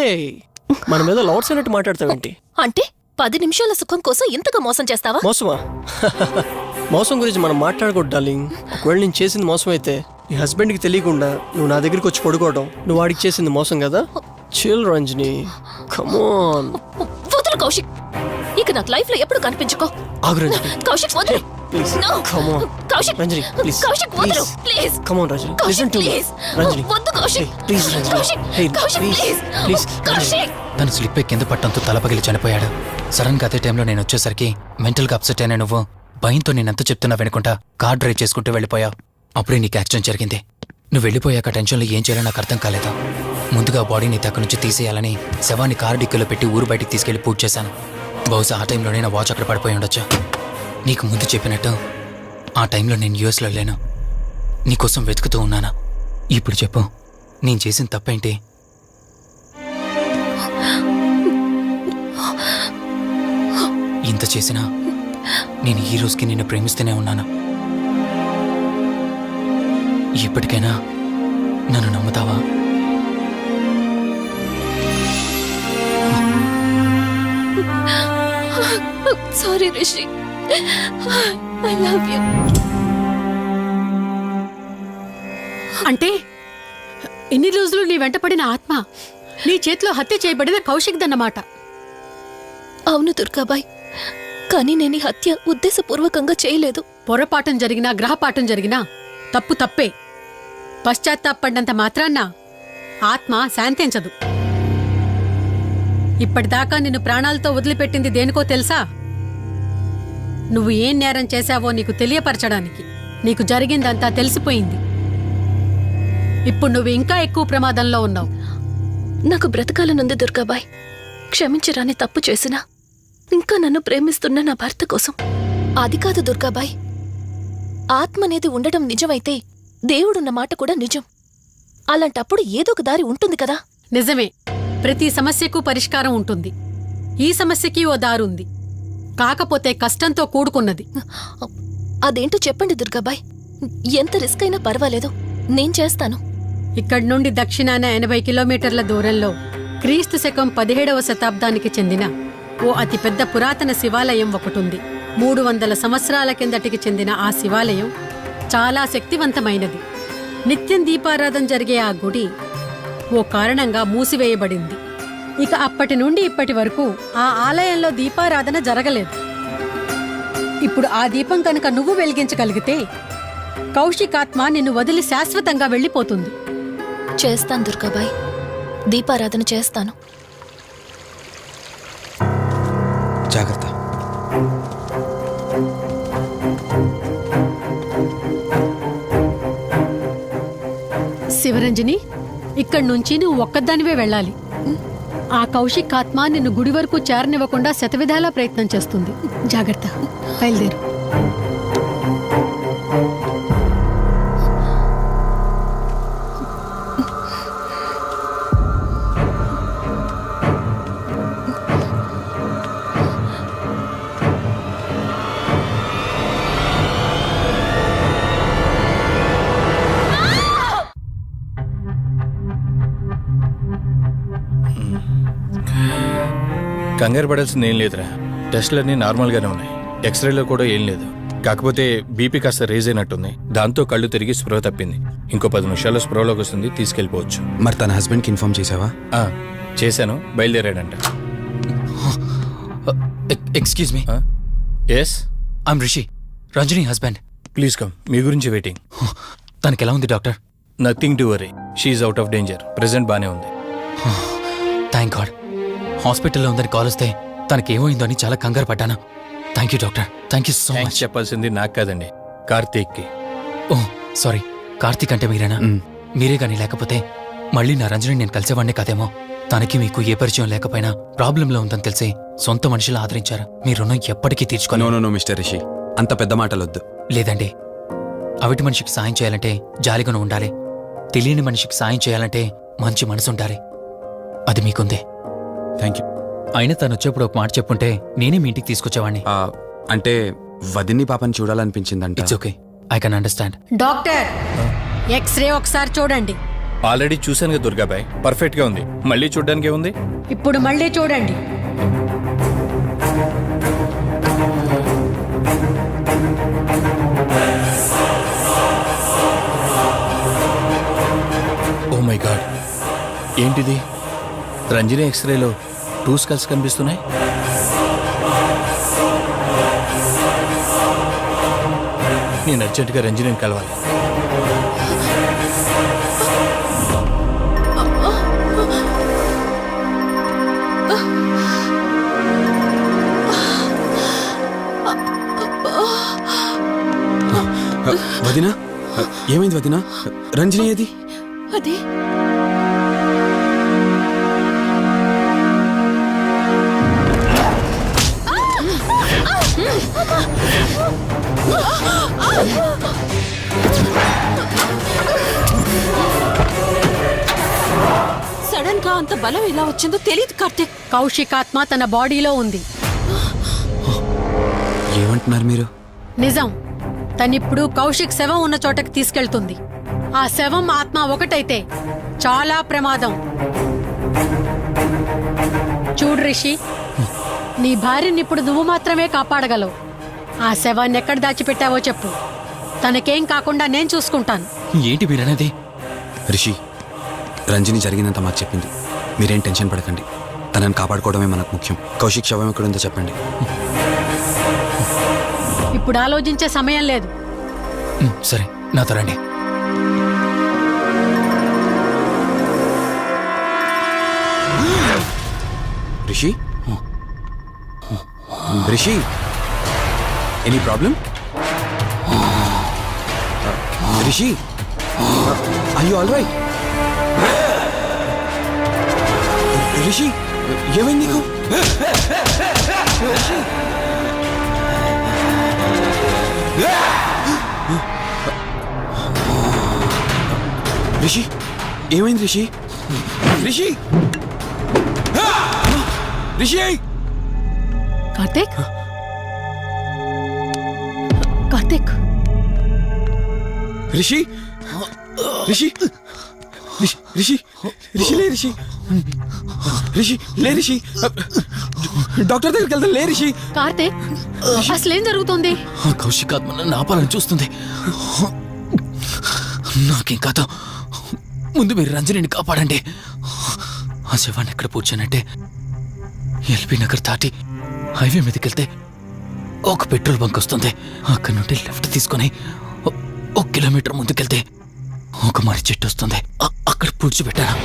మన మీద లాట్స్ అన్నట్టు మాట్లాడతావేంటి? అంటే 10 నిమిషాల సుఖం కోసం ఇంతగా మోసం చేస్తావా? మోసమా? మోసం గురించి మనం మాట్లాడకూడదు డార్లింగ్. ఒకవేళ నేను చేసింది మోసం అయితే నీ హస్బెండ్కి తెలియకుండా నువ్వు నా దగ్గరికి వచ్చి పడుకోవడం నువ్వు వాడికి చేసింది మోసం కదా. Chill Ranjani, come on. వదులు కౌశిక్, ఇక నాకు లైఫ్ లో ఎప్పుడు కనిపించుకో. ఆగు రంజని. కౌశిక్ వదులు. Please No. Come on. Kaushik, Ranjani please. Kaushik వదులు please. Come on Ranjani, Kaushik listen to me. Please. Ranjani వద్దు Kaushik. Please Ranjani. Kaushik, hey Kaushik please please. Please. Kaushik. తను స్లిప్ అయి కింద పట్టడంతో తల పగిలి చనిపోయాడు. సడన్ గా అదే టైంలో నేను వచ్చేసరికి మెంటల్ గా అప్సెట్ అయినా నువ్వు భయంతో నేనెంత చెప్తున్నా వెనుకుంటా కార్ డ్రైవ్ చేసుకుంటూ వెళ్ళిపోయావు. అప్పుడే నీకు యాక్సిడెంట్ జరిగింది. నువ్వు వెళ్ళిపోయాక టెన్షన్లో ఏం చేయాలో నాకు అర్థం కాలేదు. ముందుగా బాడీని అక్కడి నుంచి తీసేయాలని శవాన్ని కారు డిక్కీలో పెట్టి ఊరు బయటికి తీసుకెళ్లి పూజ చేశాను. బహుశా ఆ టైంలోనే నా వాచ్ అక్కడ పడిపోయి ఉండొచ్చు. నీకు ముందు చెప్పినట్టు ఆ టైంలో నేను యూఎస్లో లేను. నీకోసం వెతుకుతూ ఉన్నాను. ఇప్పుడు చెప్పు, నేను చేసిన తప్పేంటి? ఇంత చేసినా నేను ఈ రోజుకి నిన్ను ప్రేమిస్తూనే ఉన్నాను. ఇప్పటికైనా నన్ను నమ్ముతావా? Sorry Rishi, I love you. అంటే ఇన్ని రోజులు నీ వెంటపడిన ఆత్మ నీ చేతిలో హత్య చేయబడిన కౌశిక్ దన్నమాట. అవును దుర్గాబాయ్, కానీ నేను ఈ హత్య ఉద్దేశపూర్వకంగా చేయలేదు. పొరపాఠం జరిగినా గ్రహపాఠం జరిగినా తప్పు తప్పే. పశ్చాత్తాపడినంత మాత్రాన్న ఆత్మ శాంతించదు. ఇప్పటిదాకా నిన్ను ప్రాణాలతో వదిలిపెట్టింది దేనికో తెలుసా? నువ్వు ఏం నేరం చేశావో నీకు తెలియపరచడానికి. నీకు జరిగిందంతా తెలిసిపోయింది. ఇప్పుడు నువ్వు ఇంకా ఎక్కువ ప్రమాదంలో ఉన్నావు. నాకు బ్రతకాలనుంది దుర్గాబాయ్. క్షమించరాని తప్పు చేసినా ఇంకా నన్ను ప్రేమిస్తున్న నా భర్త కోసం. అది కాదు దుర్గాబాయ్, ఆత్మ అనేది ఉండడం నిజమైతే దేవుడున్న మాట కూడా నిజం. అలాంటప్పుడు ఏదో ఒక దారి ఉంటుంది కదా. నిజమే, ప్రతి సమస్యకు పరిష్కారం ఉంటుంది. ఈ సమస్యకి ఓ దారుంది, కాకపోతే కష్టంతో కూడుకున్నది. అదేంటో చెప్పండి దుర్గాబాయ్. ఎంత రిస్క్ అయినా పర్వాలేదు, నేను చేస్తాను. ఇక్కడి నుండి దక్షిణాన 80 కిలోమీటర్ల దూరంలో క్రీస్తు శకం 17వ శతాబ్దానికి చెందిన ఓ అతిపెద్ద పురాతన శివాలయం ఒకటుంది. 300 సంవత్సరాల కిందటికి చెందిన ఆ శివాలయం చాలా శక్తివంతమైనది. నిత్యం దీపారాధన జరిగే ఆ గుడి ఓ కారణంగా మూసివేయబడింది. ఇక అప్పటి నుండి ఇప్పటి వరకు ఆ ఆలయంలో దీపారాధన జరగలేదు. ఇప్పుడు ఆ దీపం కనుక నువ్వు వెలిగించగలిగితే కౌశికాత్మ నిన్ను వదిలి శాశ్వతంగా వెళ్ళిపోతుంది. చేస్తాను దుర్గాబాయ్, దీపారాధన చేస్తాను. జాగ్రత్త. శివరంజని, ఇక్కడి నుంచి నువ్వు ఒక్కదానివే వెళ్ళాలి. ఆ కౌశికాత్మ నిన్ను గుడి వరకు చేరనివ్వకుండా శతవిధాలా ప్రయత్నం చేస్తుంది. జాగ్రత్త, బయలుదేరు. కంగారు పడాల్సింది ఏం లేదురా. టెస్టులన్నీ నార్మల్గానే ఉన్నాయి. ఎక్స్రేలో కూడా ఏం లేదు. కాకపోతే బీపీ కాస్త రేజ్ అయినట్టుంది. దాంతో కళ్ళు తిరిగి స్పృహ తప్పింది. ఇంకో 10 నిమిషాల్లో స్పృహలోకి వస్తుంది, తీసుకెళ్ళిపోవచ్చు. మరి తన హస్బెండ్కి ఇన్ఫార్మ్ చేసావా? చేశాను, బయలుదేరాడంట. Excuse me. Yes, I'm Rishi, Ranjani husband. Please come. మీ గురించి వెయిటింగ్. తనకి ఎలా ఉంది doctor? Nothing to worry. She's out of danger. Present బానే ఉంది. Thank god. హాస్పిటల్లో ఉందని కాల్ వస్తే తనకేమైందో అని చాలా కంగారు పడ్డాను. Thank you doctor, thank you so much. చెప్పాల్సింది నాకు కాదండి, కార్తీక్కి. ఓ సారీ, కార్తీక్ అంటే మీరేనా? మీరే కానీ లేకపోతే మళ్ళీ నా రంజని నేను కలిసేవాడినే కాదేమో. తనకి మీకు ఏ పరిచయం లేకపోయినా ప్రాబ్లంలో ఉందని తెలిసి సొంత మనుషులు ఆదరించారు. మీ రుణం ఎప్పటికీ తీర్చుకోను. నో మిస్టర్ రిషి, అంత పెద్ద మాటలొద్దు. లేదండి, అవిటి మనిషికి సాయం చేయాలంటే జాలిగుణం ఉండాలి. తెలియని మనిషికి సాయం చేయాలంటే మంచి మనసు ఉండాలి. అది మీకుందే. Thank you. అయినా తను వచ్చేప్పుడు ఒక మాట చెప్పుంటే నేనే మీ ఇంటికి తీసుకొచ్చేవాడిని. అంటే వదిన్ని పాపని చూడాలనిపించిందంట. It's okay, I can understand. Doctor, x-ray ఒకసారి చూడండి. ఆల్రెడీ చూశాను కదా దుర్గాబాయ్, పర్ఫెక్ట్ గా ఉంది. మళ్ళీ చూడ్డానికి ఏముంది? ఇప్పుడు మళ్ళీ చూడండి. ఓ మై గాడ్, ఏంటిది? రంజని ఎక్స్రేలో 2 స్కల్స్ కనిపిస్తున్నాయి. నేను అర్జెంటుగా రంజనిని కలవాలి. వదినా, ఏమైంది వదినా? రంజని ఏది? అది సడన్ గా అంత బలం ఎలా వచ్చిందో తెలియదు కార్తీక్. కౌశికాత్మ తన బాడీలో ఉంది. ఏమంటున్నారు మీరు? నిజం. తనిప్పుడు కౌశిక్ శవం ఉన్న చోటకి తీసుకెళ్తుంది. ఆ శవం ఆత్మ ఒకటైతే చాలా ప్రమాదం. చూడు రిషి, నీ భార్యని ఇప్పుడు నువ్వు మాత్రమే కాపాడగలవు. ఆ శవాన్ని ఎక్కడ దాచిపెట్టావో చెప్పు. తనకేం కాకుండా నేను చూసుకుంటాను. ఏంటి మీరనేది? రిషి, రంజని జరిగినంత మాకు చెప్పింది. మీరేం టెన్షన్ పడకండి. తనని కాపాడుకోవడమే మనకు ముఖ్యం. కౌశిక్ శవం ఎక్కడుందో చెప్పండి. ఇప్పుడు ఆలోచించే సమయం లేదు. సరే, నాతో రండి. Rishi, Rishi, any problem? Rishi, are you all right? Rishi, ఏమైంది నీకు? రిషి, ఏమైంది రిషి? రిషి, రిషి! కార్తీక్, కార్తీక్, రిషి, రిషి, రిషి, రిషి, రిషి లే రిషి, రిషి లే రిషి, డాక్టర్ దగ్గరికి వెళ్తాం. లే రిషి. కార్తీక్, అసలేం జరుగుతుంది? కౌశికాత్మ నన్ను ఆపాలని చూస్తుంది. నాకేం కాదు, ముందు మీరు రంజనిని కాపాడండి. ఆ శవాన్ని ఎక్కడ పూడ్చానంటే ఎల్బీ నగర్ దాటి హైవే మీదకి వెళ్తే ఒక పెట్రోల్ బంక్ వస్తుంది. అక్కడి నుండి లెఫ్ట్ తీసుకొని 1 కిలోమీటర్ ముందుకెళ్తే ఒక మర్రి చెట్టు వస్తుంది. అక్కడ పూడ్చిపెట్టాను.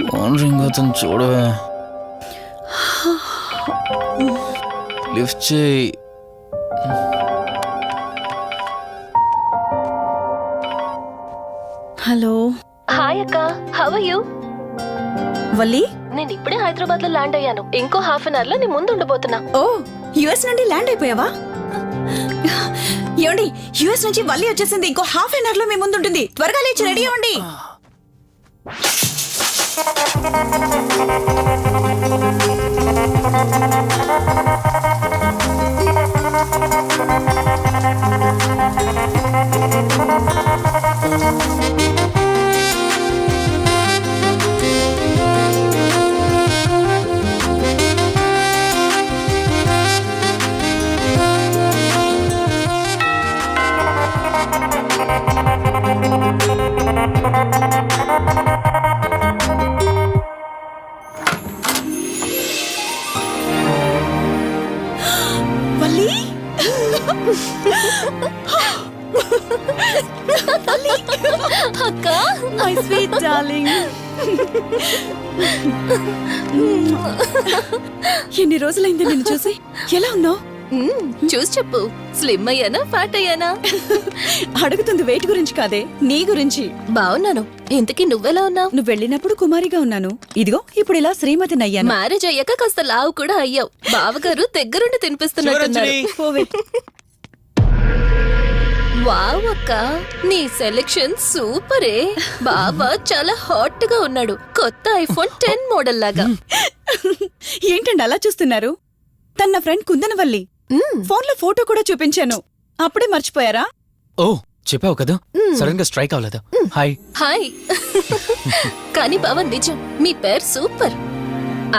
ఫోన్ రింగ్ అవుతుంది చూడవే. లిఫ్ట్ చేయి. హలో హాయ్ అక్క, హౌ ఆర్ యు? వల్లి. నేను ఇప్పుడే హైదరాబాద్ లో ల్యాండ్ అయ్యాను. ఇంకో హాఫ్ అన్ అవర్ లో నీ ముందు ఉండబోతున్నా. ఓ, యుఎస్ నుండి ల్యాండ్ అయిపోయావా? ఏమండి, యుఎస్ నుంచి వల్లి వచ్చేసింది. ఇంకో హాఫ్ అన్ అవర్ లో మీ ముందు ఉంటుంది. త్వరగా లేచి రెడీ అవ్వండి. అక్క, మై స్వీట్ డార్లింగ్. ఎన్ని రోజులైంది నిన్ను చూసి. ఎలా ఉన్నావు? చూసి చెప్పు. స్లిమ్ అయ్యానా, ఫ్యాట్ అయ్యానా? అడుగుతుంది వెయిట్ గురించి కాదే, నీ గురించి. బాగున్నాను. ఇంతకీ నువ్వెలా ఉన్నావు? నువ్వు వెళ్ళినప్పుడు కుమారిగా ఉన్నాను. ఇదిగో ఇప్పుడు ఇలా శ్రీమతిని అయ్యాను. మ్యారేజ్ అయ్యాక కాస్త లావు కూడా అయ్యావు. బావగారు దగ్గరుండి తినిపిస్తున్నట్టున్నారు. వావ్ అక్క, నీ సెలెక్షన్ సూపరే. బావ చాలా హాట్ గా ఉన్నాడు. కొత్త ఐఫోన్ 10 మోడల్ లాగా. ఏంటండి అలా చూస్తున్నారు? తన ఫ్రెండ్ కుందనవల్లి. ఫోన్ లో ఫోటో కూడా చూపించాను. అప్పుడే మర్చిపోయారా? ఓ, చెప్పావు కదా, సడన్ గా స్ట్రైక్ అవ్వలేదు. హాయ్. హాయ్. కానీ బావ నిజం, మీ పేరు సూపర్.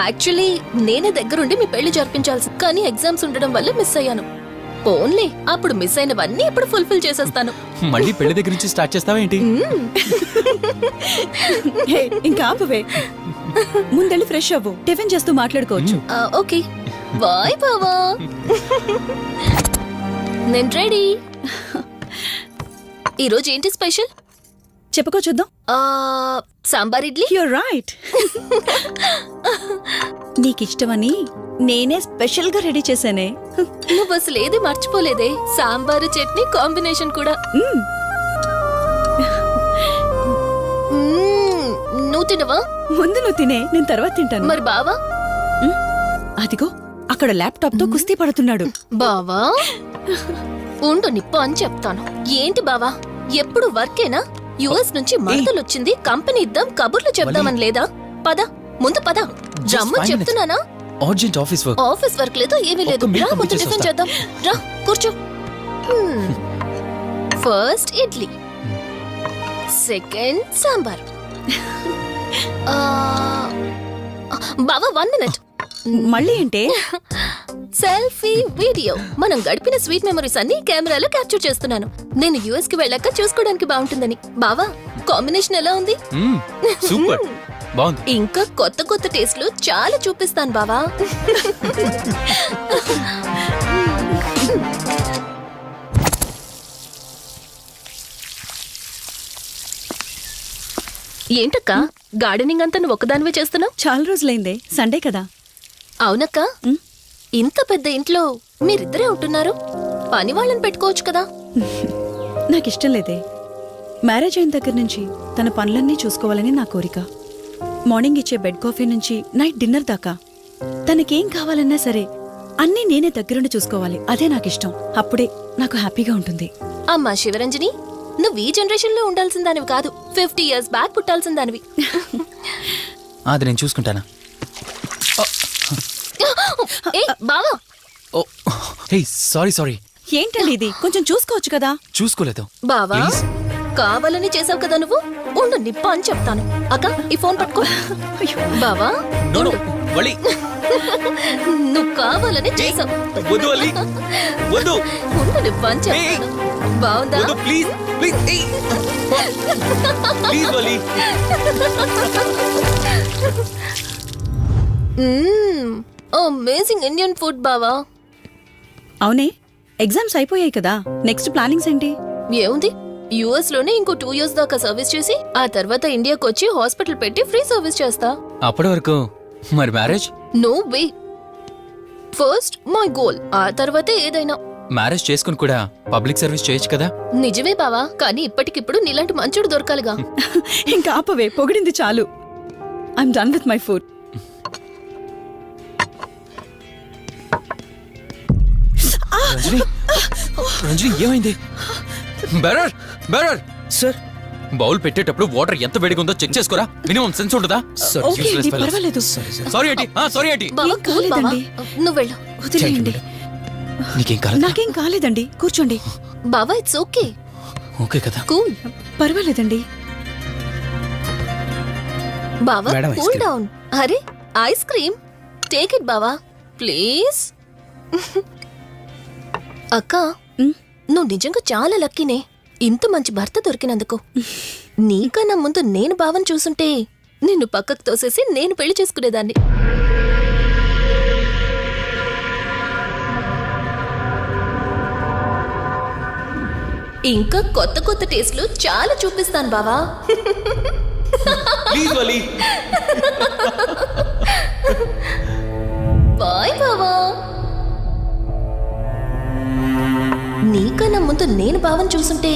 యాక్చువల్లీ నేనే దగ్గరుండి మీ పెళ్లి జరిపించాల్సి, కానీ ఎగ్జామ్స్ ఉండడం వల్ల మిస్ అయ్యాను. పోన్లే, అప్పుడు మిస్ అయినవన్నీ ఇప్పుడు ఫుల్ఫిల్ చేసేస్తాను. మళ్ళీ పెళ్లి దగ్గర నుంచి స్టార్ట్ చేస్తావా ఏంటి? ఇంకా ఆపువే. ముందెళ్ళి ఫ్రెష్ అవ్వు, టిఫిన్ చేస్తూ మాట్లాడుకోవచ్చు. ఓకే బాయ్ బావా. నేను రెడీ. ఈరోజు ఏంటి స్పెషల్ చెప్పుకో చూద్దాం. సాంబార్ ఇడ్లీ. You're right. నీకిష్టమని నేనే స్పెషల్ గా రెడీ చేశానే. నువ్వు అసలు ఏది మర్చిపోలేదే. సాంబారు చట్నీ కాంబినేషన్ కూడా. నువ్వు తినవా? ముందు నువ్వు తినే, నేను తర్వాత తింటాను. మరి బావా? అదిగో అక్కడ ల్యాప్టాప్ తో కుస్తీ పడుతున్నాడు. బావా ఉండు, నిప్పు అని చెప్తాను. ఏంటి బావా, ఎప్పుడు వర్కేనా? యుఎస్ నుంచి మరదలొచ్చింది, కంపెనీ ఇద్దాం, కబుర్లు చెప్దామని లేదా? పద ముందు పద. రమ్ము చెప్తున్నానా? Urgent office work. Office work లేదు, ఏమీ లేదు. రా ముందు టిఫిన్ చేద్దాం. రా కూర్చో. First idli, second sambar. బావా 1 మినిట్. మళ్ళీ ఏంటే? సెల్ఫీ వీడియో మనం గడిపిన స్వీట్ మెమరీస్ అన్ని కెమెరాలో క్యాప్చర్ చేస్తున్నాను. నేను యుఎస్ కి వెళ్ళాక చూసుకోవడానికి బాగుంటుందని. బావా, కాంబినేషన్ ఎలా ఉంది? సూపర్ బాగుంది. ఇంకా కొత్త కొత్త టేస్ట్లు చాలా చూపిస్తాను బావా. ఏంటక్క గార్డెనింగ్ అంతా నువ్వు ఒక్కదానివే చేస్తున్నావు? చాలా రోజులైందే, సండే కదా. అవునక్క, ఇంత పెద్ద ఇంట్లో మీరిద్దరే ఉంటున్నారు, పని వాళ్ళని పెట్టుకోవచ్చు కదా. నాకు ఇష్టం లేదే. మ్యారేజ్ అయిన దగ్గర నుంచి తన పనులన్నీ చూసుకోవాలని నా కోరిక. మార్నింగ్ ఇచ్చే బెడ్ కాఫీ నుంచి నైట్ డిన్నర్ దాకా తనకేం కావాలన్నా సరే అన్నీ నేనే దగ్గరుండి చూసుకోవాలి. అదే నాకు ఇష్టం. అప్పుడే నాకు హ్యాపీగా ఉంటుంది. అమ్మా శివరంజని, నువ్వు ఈ జనరేషన్ లో ఉండాల్సిన దానివి కాదు, 50 years బ్యాక్ పుట్టాల్సిన దానివి. అది నేను చూసుకుంటానా? ఏయ్ బావా, ఓ హే సారీ. ఏంటండి ఇది? కొంచెం చూసుకోవచ్చు కదా. చూసుకోలేదు. బావా Please. కావాలని చేసావు కదా నువ్వు. ఉండు నిప్ప అని చెప్తాను. అక్క ఈ ఫోన్ పట్టుకో. బావా నో నో వలి నువ్వు కావాలని చేసావు. వద్దు వలి వద్దు. ఉండు నిప్ప అని చెప్తాను. బావుందా? వద్దు please please please Vali. Amazing Indian food బావా. అవునే, ఎగ్జామ్స్ అయిపోయాయి కదా. నెక్స్ట్ ప్లానింగ్స్ ఏంటి? ఏముంది, యుఎస్ లోనే ఇంకో 2 years దాకా సర్వీస్ చేసి ఆ తర్వాత ఇండియాకి వచ్చి హాస్పిటల్ పెట్టి ఫ్రీ సర్వీస్ చేస్తా. అప్పటి వరకు మరి marriage? No way. First my goal, ఆ తర్వాతే ఏదైనా. మ్యారేజ్ చేసుకుని కూడా పబ్లిక్ సర్వీస్ చేయొచ్చు కదా. నిజమే బావా, కానీ ఇప్పటికిప్పుడు నీలాంటి మంచుడు దొరకాలిగా. ఇంకా ఆపవే, పొగిడింది చాలు. I'm done with my food. Ranjani ఏమైంది? బెరర్ సార్, బౌల్ పెట్టేటప్పుడు వాటర్ ఎంత వేడిగా ఉందో చెక్ చేసుకోరా. మినిమం సెన్స్ ఉంటుందా? ఓకే అండి, పర్వాలేదు. సారీ ఏంటి బావా ఏం కూల్ బావా, కాలేదండి. నువ్వు వెళ్ళు. వదిలేయండి. నీకేం కాలేదు? నాకేం కాలేదండి, కూర్చోండి. బావా ఇట్స్ ఓకే, ఓకే కదా. కూల్. పర్వాలేదండి. బావా Madam, ice cool cream. Down. అరే ఐస్ క్రీమ్, టేక్ ఇట్ బావా ప్లీజ్. అక్క, నువ్వు నిజంగా చాలా లక్కీనే, ఇంత మంచి భర్త దొరికినందుకు. నీకన్నా ముందు నేను బావని చూసుంటే నిన్ను పక్కకు తోసేసి నేను పెళ్లి చేసుకునేదాన్ని. ఇంకా కొత్త కొత్త టేస్ట్లు చాలా చూపిస్తాను బావా. Please Vali. బాయ్ బావా. నీకన్నా ముందు నేను బావని చూసుంటే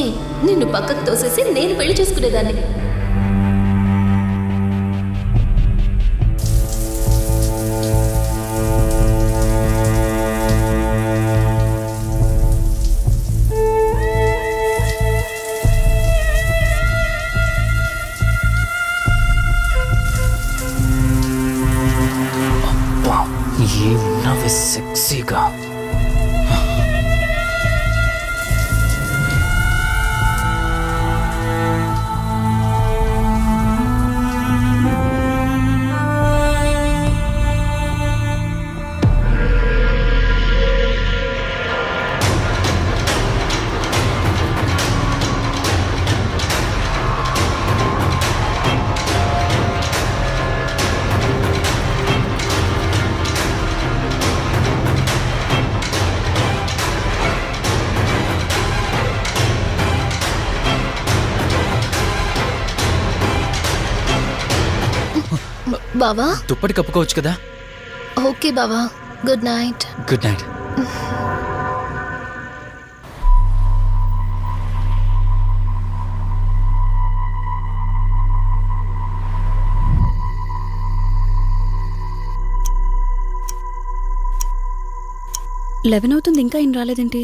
నిన్ను పక్కకు తోసేసి నేను పెళ్లి చేసుకునేదాన్ని. ఏమన్నావే సెక్సీగా. బావా దుప్పటి కప్పుకోవచ్చు కదా. ఓకే బావా, good night. Good night. Eleven అవుతుంది, ఇంకా ఏం రాలేదేంటి?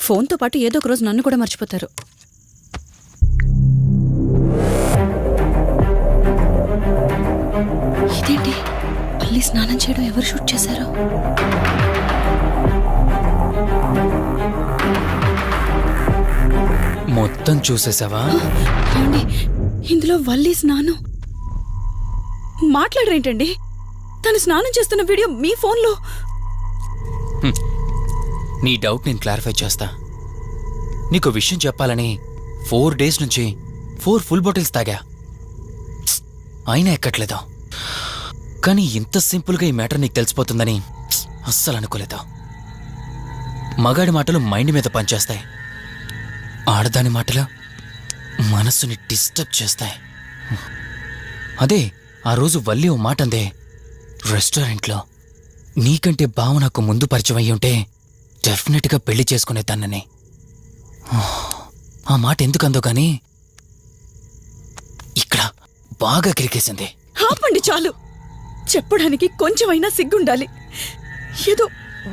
ఫోన్తో పాటు ఏదో ఒక రోజు నన్ను కూడా మర్చిపోతారు. ఇదేంటి, మళ్ళీ స్నానం చేయడం ఎవరు షూట్ చేశారు? మొత్తం చూసేసావా? ఏమండి ఇందులో వల్లి స్నానం మాట్లాడరేంటండి? తను స్నానం చేస్తున్న వీడియో మీ ఫోన్లో. నీ డౌట్ నేను క్లారిఫై చేస్తా. నీకు విషయం చెప్పాలని 4 days నుంచి 4 full బాటిల్స్ తాగా, అయినా ఎక్కట్లేదు. కానీ ఇంత సింపుల్గా ఈ మ్యాటర్ నీకు తెలిసిపోతుందని అస్సలు అనుకోలేదు. మగాడి మాటలు మైండ్ మీద పనిచేస్తాయి, ఆడదాని మాటలు మనస్సుని డిస్టర్బ్ చేస్తాయి. అదే ఆ రోజు వల్లి ఓ మాట అందే రెస్టారెంట్లో, నీకంటే బావ నాకు ముందు పరిచయం అయ్యి ఉంటే డెఫినెట్గా పెళ్లి చేసుకునేదాన్నని. ఆ మాట ఎందుకందో కానీ ఇక్కడ బాగా కిరికేసింది. ఆపండి చాలు. చెప్పడానికి కొంచెమైనా సిగ్గుండాలి. ఏదో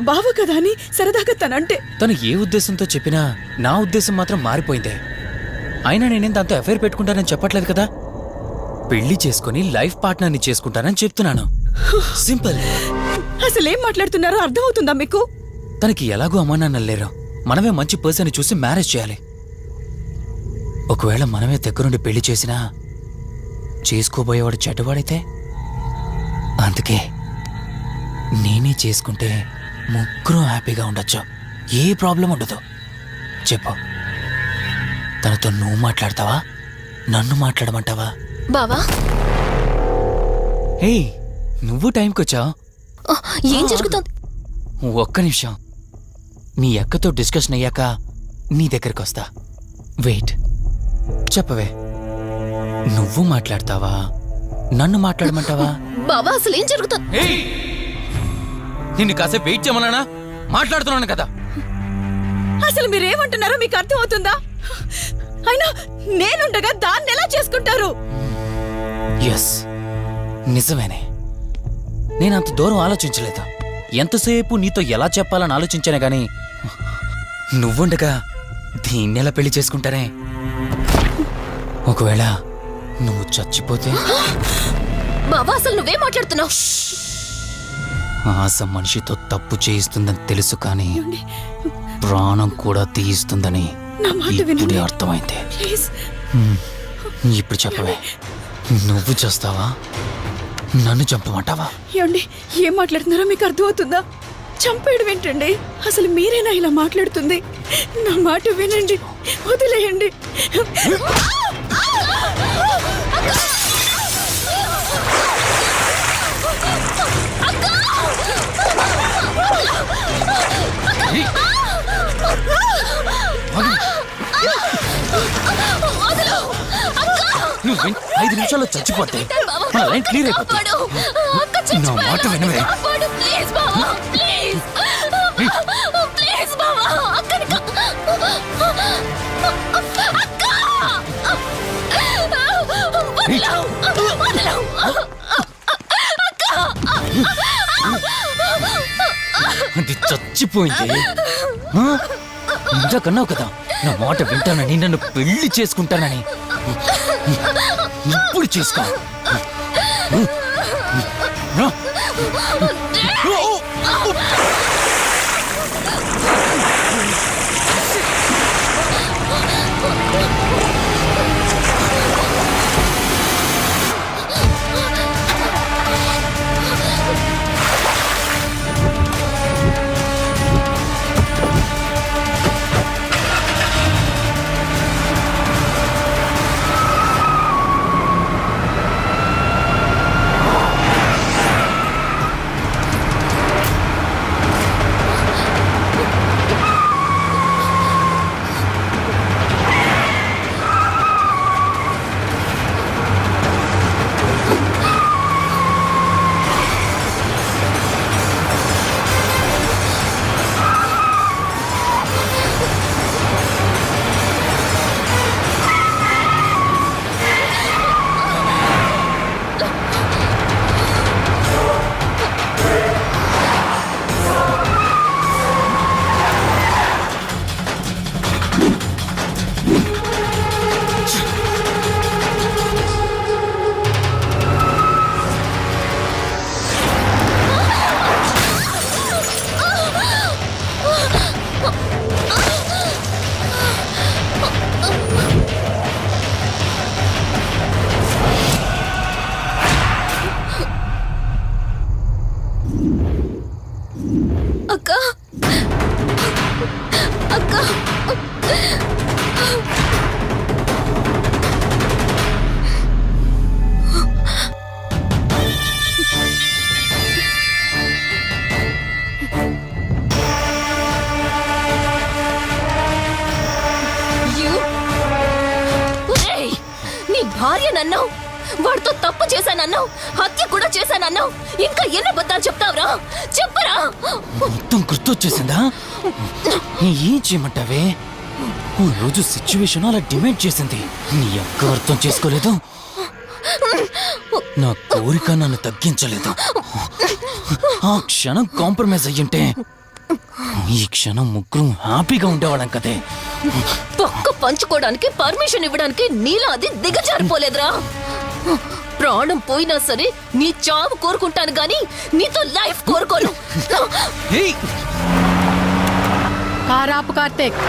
బావ కదా అని సరదాగా తనంటే. తను ఏ ఉద్దేశంతో చెప్పినా నా ఉద్దేశం మాత్రం మారిపోయిందే. అయినా నేనేం దాంతో అఫైర్ పెట్టుకుంటానని చెప్పట్లేదు కదా. పెళ్లి చేసుకుని లైఫ్ పార్ట్నర్ని చేసుకుంటానని చెప్తున్నాను. సింపుల్. అసలేం మాట్లాడుతున్నారో అర్థమవుతుందా మీకు? తనకి ఎలాగో అమ్మా నాన్న లేరు, మనమే మంచి పర్సన్ చూసి మ్యారేజ్ చేయాలి. ఒకవేళ మనమే దగ్గరుండి పెళ్లి చేసినా చేసుకోబోయేవాడు చెడ్డవాడైతే, అందుకే నేనే చేసుకుంటే ముగ్గురు హ్యాపీగా ఉండొచ్చు, ఏ ప్రాబ్లం ఉండదు. చెప్పు, తనతో నువ్వు మాట్లాడతావా, నన్ను మాట్లాడమంటావా? బావా, హే, నువ్వు టైంకొచ్చావు. ఏం జరుగుతుంది? ఒక్క నిమిషం, మీ అక్కతో డిస్కషన్ అయ్యాక నీ దగ్గరికి వస్తా. వెయిట్, చెప్పవే, నువ్వు మాట్లాడతావా, నన్ను మాట్లాడమంటావా? బావా, అసలు ఏం జరుగుతుంది? నిన్ను కాసేపు వెయిట్ చేయమన్నానా? మాట్లాడుతున్నాను కదా. అసలు మీరేమంటున్నారో మీకు అర్థమవుతుందా? అయినా నేనుండగా దాన్ని ఎలా చేసుకుంటారు? ఎస్, నిజమేనే. నేనంత దూరం ఆలోచించలేదు. ఎంతసేపు నీతో ఎలా చెప్పాలని ఆలోచించానే గాని, నువ్వుండగా దీన్నెలా పెళ్లి చేసుకుంటానే? ఒకవేళ నువ్వు చచ్చిపోతే? బావా, అసలు నువ్వేం మాట్లాడుతున్నావు? ఆశ మనిషితో తప్పు చేయిస్తుందని తెలుసు, కానీ ప్రాణం కూడా తీయిస్తుందని ఇప్పుడే అర్థమైంది. ఇప్పుడు చెప్పవే, నువ్వు చేస్తావా, నన్ను చంపమంటావా? ఏమండి, ఏం మాట్లాడుతున్నారో మీకు అర్థమవుతుందా? చంపేయడం ఏంటండి? అసలు మీరేనా ఇలా మాట్లాడుతుంది? నా మాట వినండి, వదిలేయండి. నువ్వు 5 నిమిషాల్లో చచ్చిపోతే మన లైన్ క్లియర్ అయిపోతుంది. నా మాట వినవే. అది చచ్చిపోయింది. ఇందాకన్నావు కదా నా మాట వింటానని, నన్ను పెళ్లి చేసుకుంటానని. ఇప్పుడు చేసుకో. వాడితో తప్పు చేశానన్నావు, హత్య కూడా చేశానన్నావు. ఇంకా ఎన్ని అబద్ధాలు చెప్తావురా? చెప్పరా. మొత్తం గుర్తొచ్చేసిందా? ఏం చేయమంటావే? ఓ రోజు సిచ్యువేషన్ అలా డిమాండ్ చేసింది. నీ అక్క అర్థం చేసుకోలేదు, నా కోరిక నన్ను తగ్గించలేదు. ఆ క్షణం కాంప్రమైజ్ అయ్యుంటే ఈ క్షణం ముగ్గురు హ్యాపీగా ఉండేవాళ్ళం కదే. పక్క పంచుకోవడానికి పర్మిషన్ ఇవ్వడానికి నీలా అది దిగజారిపోలేదురా. ప్రాణం పోయినా సరే నీ చావు కోరుకుంటాను గాని నీతో లైఫ్ కోరుకోను. ఏయ్! కారాపు కార్తీక్.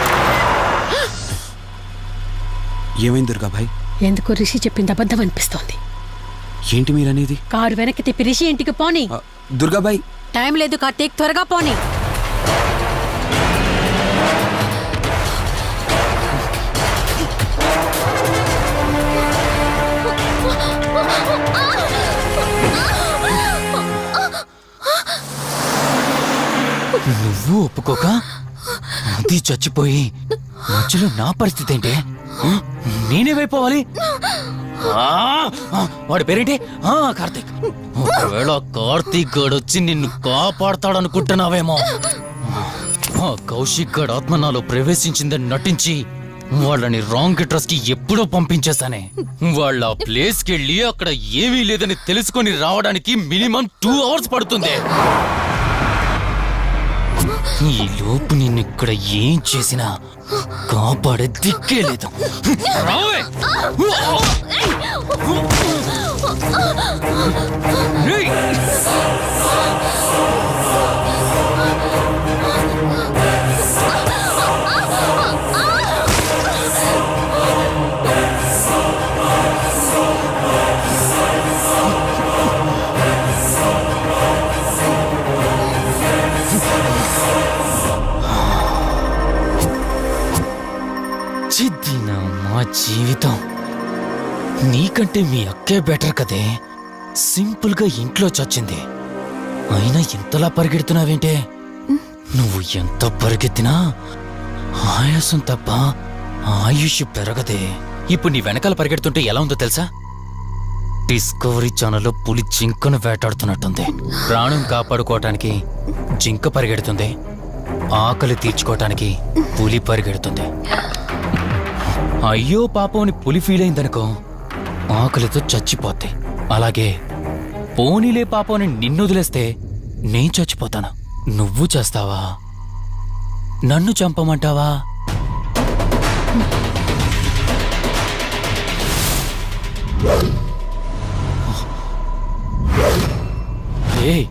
ఏమైంది దుర్గాబాయ్? ఎందుకు రిషి చెప్పింది అబద్ధం అనిపిస్తోంది. ఏంటి మీరనేది? కారు వెనక్కి తిప్పి రిషి ఇంటికి పోని. దుర్గాబాయ్, టైం లేదు కార్తీక్, త్వరగా పోని. నువ్వు ఒప్పుకోక అది చచ్చిపోయి మధ్యలో నా పరిస్థితి ఏంటి? నేనేమైపోవాలి? వాడి పేరేంటి? కార్తీక్. ఒకవేళ కార్తీక్ గడు వచ్చి నిన్ను కాపాడతాడనుకుంటున్నావేమో. కౌశిక్ గడ్ ఆత్మ నాలో ప్రవేశించిందని నటించి వాళ్ళని రాంగ్ అడ్రస్ కి ఎప్పుడో పంపించేశానే. వాళ్ళ ప్లేస్ కి వెళ్ళి అక్కడ ఏమీ లేదని తెలుసుకొని రావడానికి మినిమం 2 hours పడుతుంది. ఈ లోపు నిన్ను ఇక్కడ ఏం చేసినా కాపాడే దిక్కే లేదు. రావే! రేయ్! చిద్దిన మా జీవితం. నీకంటే మీ అక్కే బెటర్ కదే. సింపుల్ గా ఇంట్లో చచ్చింది, అయినా ఇంతలా పరిగెడుతున్నావేంటే? నువ్వు ఎంత పరిగెత్తినా ఆయాసం తప్ప ఆయుష్ పెరగదే. ఇప్పుడు నీ వెనకాల పరిగెడుతుంటే ఎలా ఉందో తెలుసా? డిస్కవరీ ఛానల్లో పులి జింకను వేటాడుతున్నట్టుంది. ప్రాణం కాపాడుకోవటానికి జింక పరిగెడుతుంది, ఆకలి తీర్చుకోవటానికి పులి పరిగెడుతుంది. అయ్యో పాపం అని పులి ఫీల్ అయిందనుకో, ఆకలితో చచ్చిపోద్ది. అలాగే పోనీలే పాపం అని నిన్ను వదిలేస్తే నేను చచ్చిపోతాను. నువ్వు చేస్తావా? నన్ను చంపమంటావా? ఏయ్,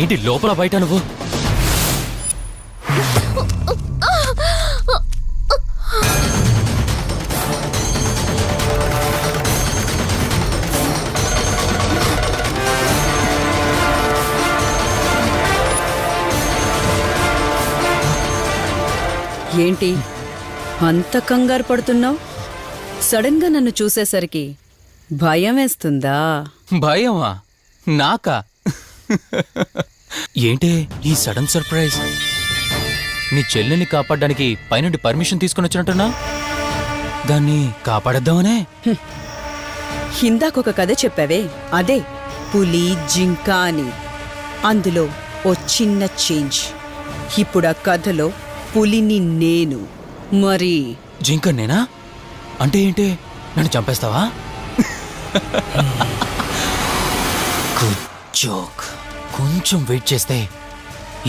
ఏంటి లోపల బయట నువ్వు? ఏంటి అంత కంగారు పడుతున్నావు? సడన్ గా నన్ను చూసేసరికి భయం వేస్తుందా? భయమా? నాకా? ఏంటి ఈ సడన్ సర్ప్రైజ్? నీ చెల్లెల్ని కాపాడడానికి పైనుండి పర్మిషన్ తీసుకుని వచ్చినట్టున్నా? దాన్ని కాపాడేద్దామనే? ఇందాకొక కథ చెప్పావే, అదే పులి జింక అని. అందులో ఓ చిన్న చేంజ్. ఇప్పుడు ఆ కథలో పులిని నేను. మరి జింక నేనా? అంటే ఏంటి? నన్ను చంపేస్తావా? Good joke. కొంచెం వెయిట్ చేస్తే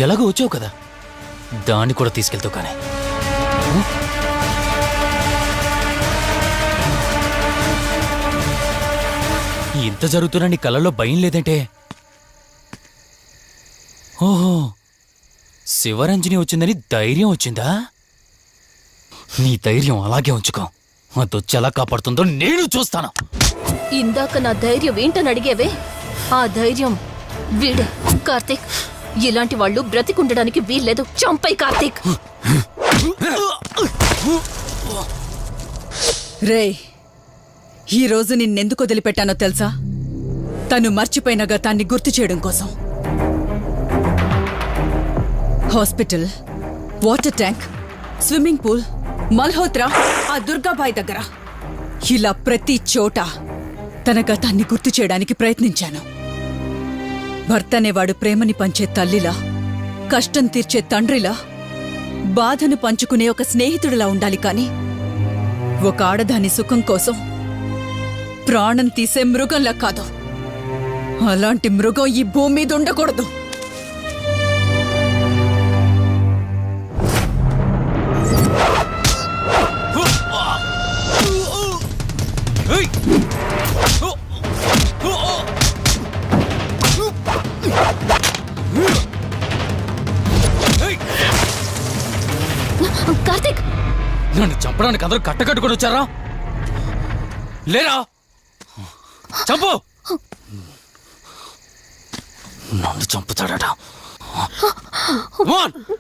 ఎలాగో వచ్చావు కదా, దాన్ని కూడా తీసుకెళ్తావు. కానీ ఇంత జరుగుతున్నా నీ కళ్ళలో భయం లేదంటే? ఓహో, శివరంజని వచ్చిందని ధైర్యం వచ్చిందా? నీ ధైర్యం అలాగే ఉంచుకో. అదొచ్చి ఎలా కాపాడుతుందో నేను చూస్తాను. ఇందాక నా ధైర్యం ఏంటని అడిగేవే, ఆ ధైర్యం వీడే. కార్తీక్, ఇలాంటి వాళ్ళు బ్రతికుండడానికి వీల్లేదు. చంపై కార్తీక్. రే, ఈరోజు నిన్నెందుకు వదిలిపెట్టానో తెలుసా? తను మర్చిపోయిన గతాన్ని గుర్తు చేయడం కోసం. Hospital, water tank, swimming pool, Malhotra, ఆ దుర్గాబాయ్ దగ్గర ఇలా ప్రతి చోట తన గతాన్ని గుర్తు చేయడానికి ప్రయత్నించాను. భర్త అనేవాడు ప్రేమని పంచే తల్లిలా, కష్టం తీర్చే తండ్రిలా, బాధను పంచుకునే ఒక స్నేహితుడిలా ఉండాలి కాని ఒక ఆడదాని సుఖం కోసం ప్రాణం తీసే మృగంలా కాదు. అలాంటి మృగం ఈ భూమి మీద ఉండకూడదు. కార్తీక్, నన్ను చంపడానికి అందరూ కట్టకట్టుకొని వచ్చారా? లేరా? చంపు! నన్ను చంపుతాడట.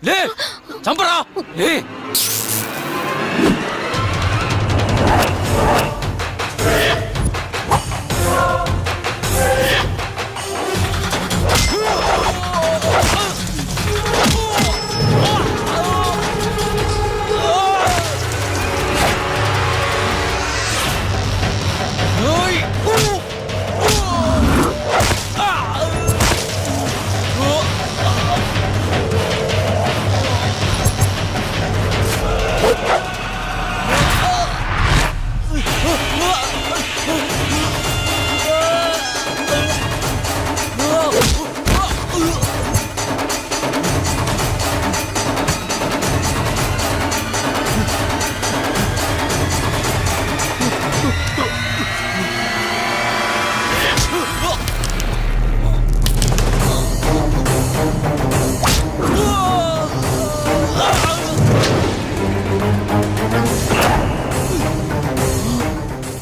లే, చంపరా! లే!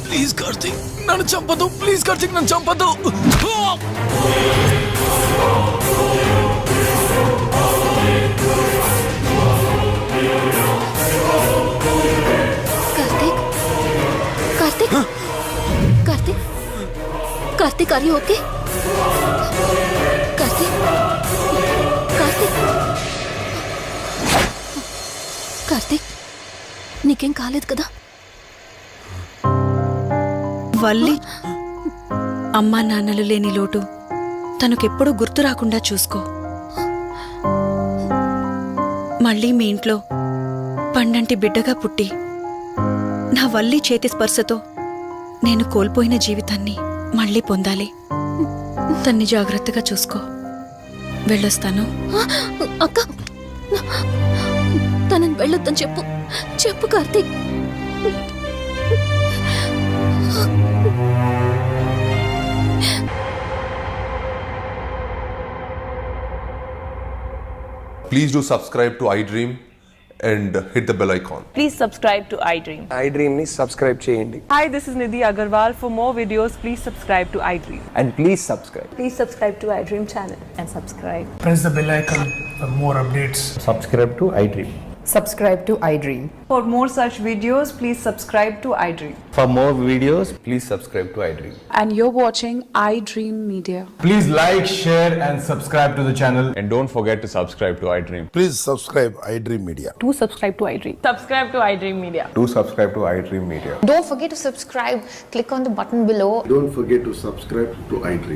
ప్లీజ్ కార్తీక్, నన్ను చంపదు. ప్లీజ్ కార్తీక్, నన్ను చంపదు. Karthik, Karthik, Karthik, Karthik, are you okay? Karthik, Karthik, Karthik, నీకేం కాలేదు కదా? వల్లి, అమ్మా నాన్నలు లేని లోటు తనకెప్పుడూ గుర్తు రాకుండా చూసుకో. మళ్ళీ మీ ఇంట్లో పండంటి బిడ్డగా పుట్టి నా వల్లి చేతి స్పర్శతో నేను కోల్పోయిన జీవితాన్ని మళ్ళీ పొందాలి. తన్ని జాగ్రత్తగా చూసుకో. వెళ్ళొస్తాను. అక్క, తనని వెళ్ళొద్దని చెప్పు. చెప్పు Karthik. Please do subscribe to iDream and hit the bell icon. Please subscribe to iDream. iDream ni subscribe cheyandi. Hi, this is Nidhi Agarwal. For more videos, please subscribe to iDream. And please subscribe. Please subscribe to iDream channel and subscribe. Press the bell icon for more updates. Subscribe to iDream. Subscribe to iDream. For more such videos, please subscribe to iDream. For more videos, please subscribe to iDream. And you're watching iDream Media. Please like, share and subscribe to the channel. And don't forget to subscribe to iDream. Please subscribe iDream Media. Do subscribe to iDream. Subscribe to iDream Media. Do subscribe to iDream Media. Don't forget to subscribe. Click on the button below. Don't forget to subscribe to iDream.